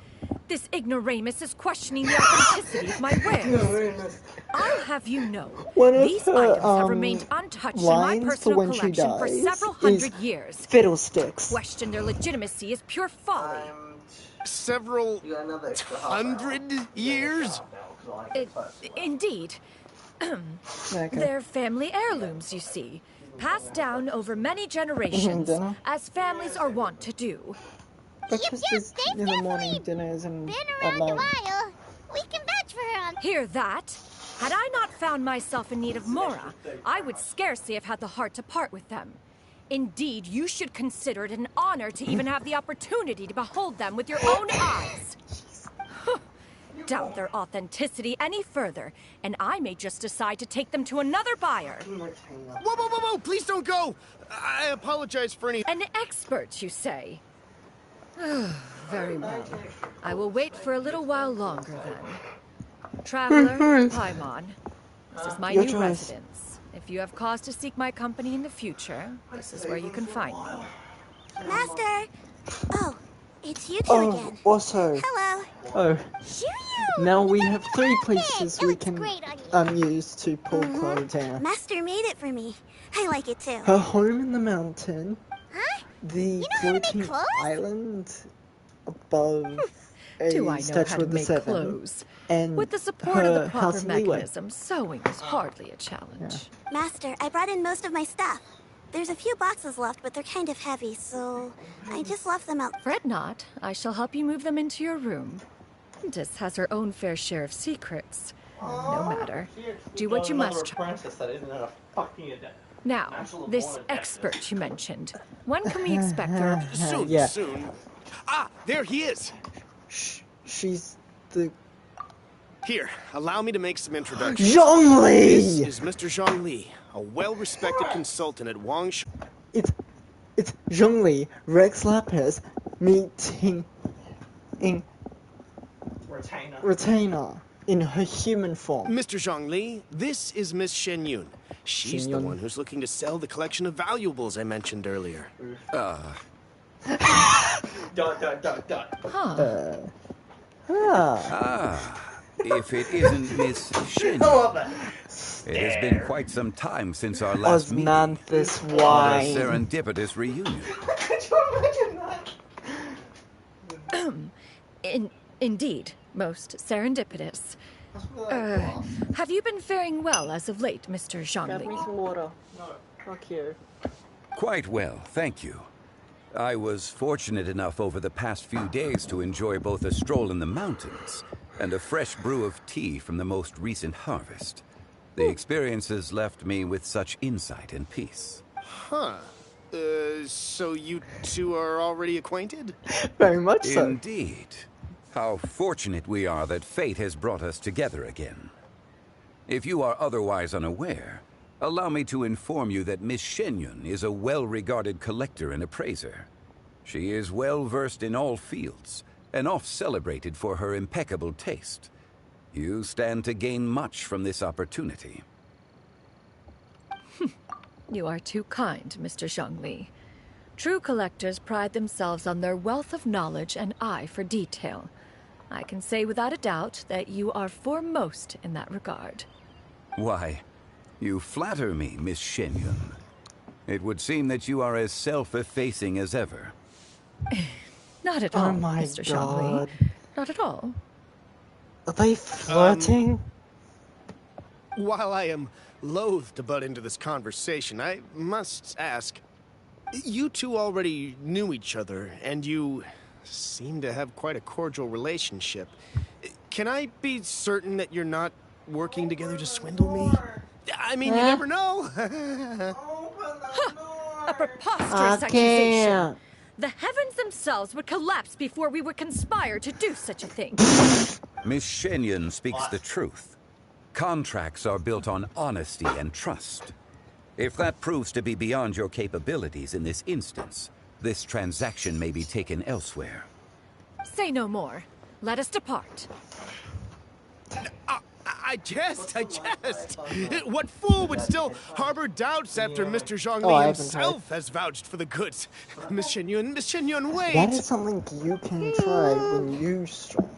This ignoramus is questioning the authenticity of my wares. I'll have you know, One of these her, items have remained untouched in my lines for personal when she collection for dies several is hundred years. fiddlesticks. To question their legitimacy is pure folly. Several hundred years? Indeed. They're family heirlooms, you see. Passed down over many generations, as families are wont to do. Breakfast is in the morning, dinner is in at night. While. We can vouch for her on... Hear that? Had I not found myself in need of Mora, I would scarcely have had the heart to part with them. Indeed, you should consider it an honor to even have the opportunity to behold them with your own eyes. Doubt their authenticity any further, and I may just decide to take them to another buyer. Whoa, please don't go! I apologize for any... An expert, you say? Very well. I will wait for a little while longer, then. Traveler, Paimon, this is my new residence. If you have cause to seek my company in the future, this is where you can find me. Master! Oh, it's you two again. Also. Hello. Oh. Now we have 3 places we can use to pull Clara down. Master made it for me. I like it too. Her home in the mountain. Huh? The floating island above Do I a know statue how to of the make 7. clothes? And with the support of the proper house mechanism, sewing is hardly a challenge. Master, I brought in most of my stuff. There's a few boxes left, but they're kind of heavy, so I just left them out. Fret not. I shall help you move them into your room. Countess has her own fair share of secrets. No matter. Do what you must. Now, this expert you mentioned. When can we expect her? Soon. Ah, there he is. She's the... Here, allow me to make some introductions. Zhongli! This is Mr. Zhongli, a well-respected consultant at Wangshu. It's Zhongli, Rex Lapis, meeting in Retainer in her human form. Mr. Zhongli, this is Miss Shenyun. She's the one who's looking to sell the collection of valuables I mentioned earlier. If it isn't Miss Shenyun. It has been quite some time since our last meeting. Osmanthus What a wine. serendipitous reunion. Indeed, most serendipitous. Have you been faring well as of late, Mr. Zhongli? Grab me some water. Look here. Quite well, thank you. I was fortunate enough over the past few days to enjoy both a stroll in the mountains and a fresh brew of tea from the most recent harvest. The experiences left me with such insight and peace. Huh. So you two are already acquainted? Very much so. Indeed. How fortunate we are that fate has brought us together again. If you are otherwise unaware, allow me to inform you that Miss Shenyun is a well-regarded collector and appraiser. She is well-versed in all fields, and oft-celebrated for her impeccable taste. You stand to gain much from this opportunity. You are too kind, Mr. Zhongli. True collectors pride themselves on their wealth of knowledge and eye for detail. I can say without a doubt that you are foremost in that regard. Why, you flatter me, Miss Shenyun. It would seem that you are as self-effacing as ever. Not at all, Mr. Zhongli. Not at all. Are they flirting? While I am loath to butt into this conversation, I must ask, you two already knew each other, and you seem to have quite a cordial relationship. Can I be certain that you're not working together to swindle me? I mean, you never know. A preposterous accusation. The heavens themselves would collapse before we would conspire to do such a thing. Miss Shenyun speaks the truth. Contracts are built on honesty and trust. If that proves to be beyond your capabilities in this instance, this transaction may be taken elsewhere. Say no more. Let us depart. I jest. What fool would still harbor doubts after Mr. Zhongli himself has vouched for the goods? Miss Shenyun, wait! That is something you can try when you storm.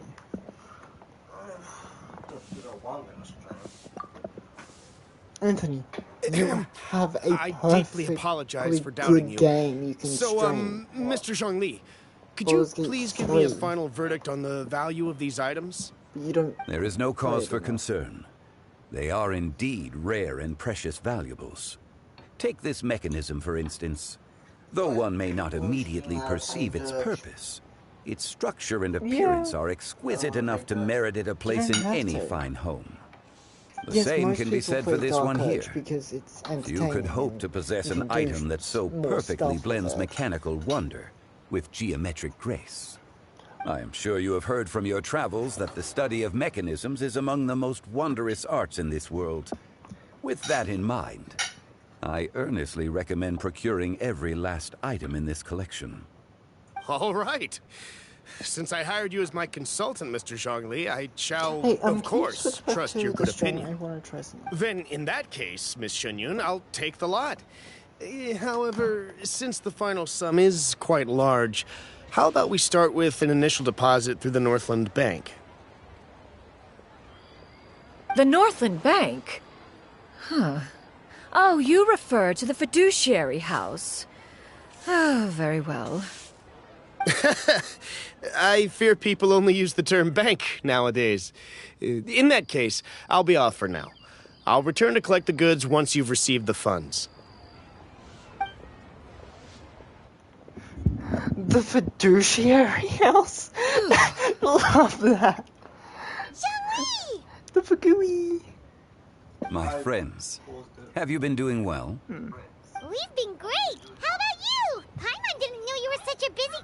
Anthony, you have a I deeply apologize for doubting good you. game you can So, stream. Mr. Zhongli, could Baldur's you Gate please give me a 3. final verdict on the value of these items? You don't. There is no cause for enough. concern. They are indeed rare and precious valuables. Take this mechanism, for instance. Though one may not immediately perceive its purpose, its structure and appearance are exquisite enough to merit it a place in any fine home. The Yes, same most can be people said play for this Dark one here. Age because it's Few could entertaining hope and to possess you an can do item that so more perfectly stuff blends with it. mechanical wonder with geometric grace. I am sure you have heard from your travels that the study of mechanisms is among the most wondrous arts in this world. With that in mind, I earnestly recommend procuring every last item in this collection. All right. Since I hired you as my consultant, Mr. Zhongli, I shall, Hey, of can you course, switch back trust to your the good stream? opinion. I want to try something. Then, in that case, Miss Shenyun, I'll take the lot. However, since the final sum is quite large, how about we start with an initial deposit through the Northland Bank? The Northland Bank? Huh. Oh, you refer to the fiduciary house. Oh, very well. I fear people only use the term bank nowadays. In that case, I'll be off for now. I'll return to collect the goods once you've received the funds. The fiduciary house? Love that. Zhongli! The fagooey. My friends, have you been doing well? We've been great. How about you? Paimon didn't know you were such a busy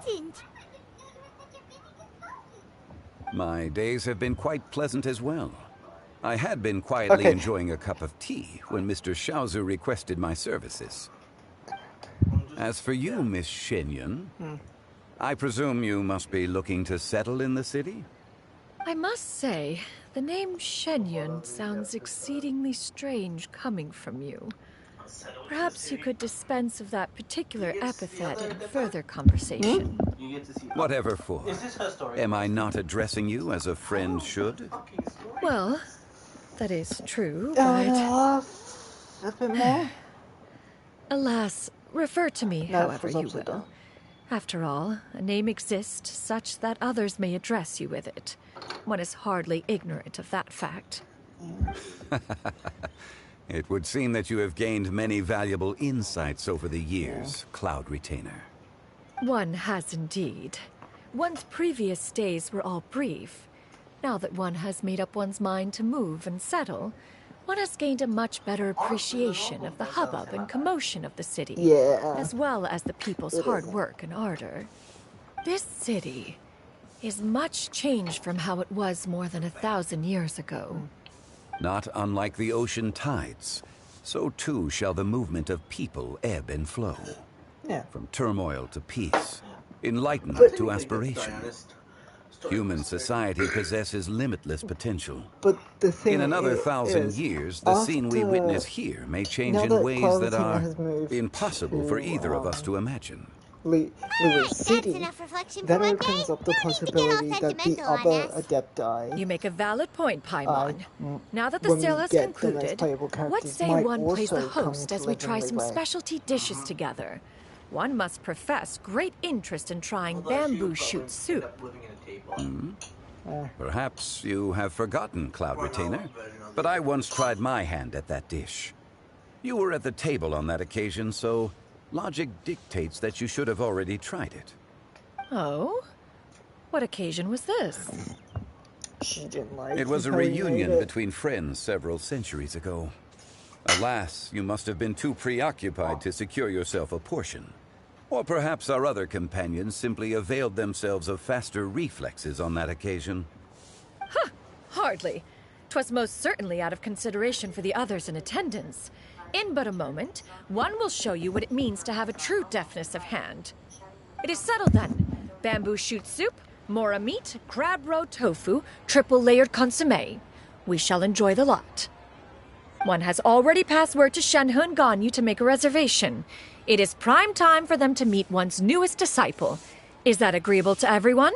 consultant. My days have been quite pleasant as well. I had been quietly enjoying a cup of tea when Mr. Xiaozu requested my services. As for you, Miss Shenyun, I presume you must be looking to settle in the city? I must say, the name Shenyun sounds exceedingly strange coming from you. Perhaps you could dispense of that particular epithet in further conversation. Whatever for. Am I not addressing you as a friend should? Well, that is true, but... A bit more? Alas, refer to me No, however it you was upside will. down. After all, a name exists such that others may address you with it. One is hardly ignorant of that fact. It would seem that you have gained many valuable insights over the years, Cloud Retainer. One has indeed. One's previous stays were all brief. Now that one has made up one's mind to move and settle, one has gained a much better appreciation of the hubbub and commotion of the city, as well as the people's hard work and ardor. This city is much changed from how it was more than 1,000 years ago. Not unlike the ocean tides, so too shall the movement of people ebb and flow. From turmoil to peace, enlightenment to aspiration. Human society possesses limitless potential. But the thing in another is, 1,000 years, the scene we witness here may change in ways that are impossible for either of us to imagine. Louis City, that opens up the possibility that the other Adepti... You make a valid point, Paimon. Now that the when we sale has get the concluded, most playable what characters, say might one plays the also come host to as we live try in some Leeway. specialty dishes together? One must profess great interest in trying bamboo shoot soup. Perhaps you have forgotten, Cloud Retainer, but I once tried my hand at that dish. You were at the table on that occasion, so logic dictates that you should have already tried it. Oh? What occasion was this? She didn't like It was a how he reunion made it. between friends several centuries ago. Alas, you must have been too preoccupied to secure yourself a portion. Or perhaps our other companions simply availed themselves of faster reflexes on that occasion. Huh, hardly. 'Twas most certainly out of consideration for the others in attendance. In but a moment, one will show you what it means to have a true deftness of hand. It is settled then. Bamboo shoot soup, mora meat, crab roe tofu, triple layered consommé. We shall enjoy the lot. One has already passed word to Shenhe and Ganyu to make a reservation. It is prime time for them to meet one's newest disciple. Is that agreeable to everyone?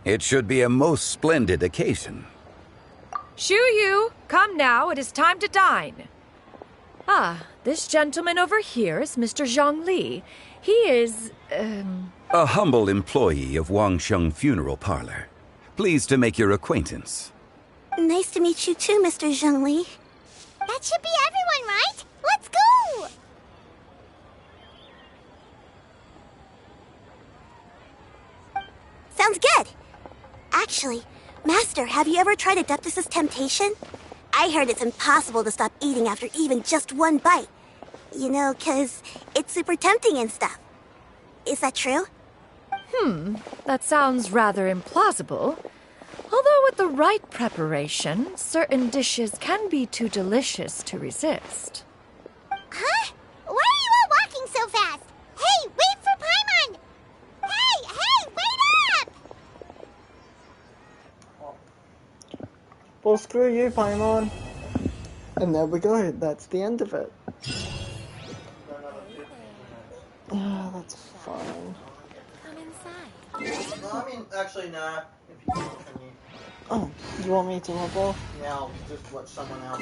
It should be a most splendid occasion. Shu, come now, it is time to dine. Ah, this gentleman over here is Mr. Zhang Li. He is, A humble employee of Wangsheng Funeral Parlor. Pleased to make your acquaintance. Nice to meet you too, Mr. Zhengli. That should be everyone, right? Let's go! Sounds good. Actually, Master, have you ever tried Adeptus' temptation? I heard it's impossible to stop eating after even just one bite. You know, 'cause it's super tempting and stuff. Is that true? That sounds rather implausible. Although with the right preparation, certain dishes can be too delicious to resist. Huh? Why are you all walking so fast? Hey, wait for Paimon! Hey, wait up! Well, screw you, Paimon. And there we go. That's the end of it. Yeah, that's fine. Come inside. No, I mean, actually, no. If you continue. Oh, you want me to hop off? Yeah, I'll just watch someone else.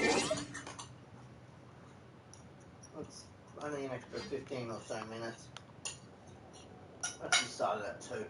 It's only an extra 15 or so minutes. Actually started at 2.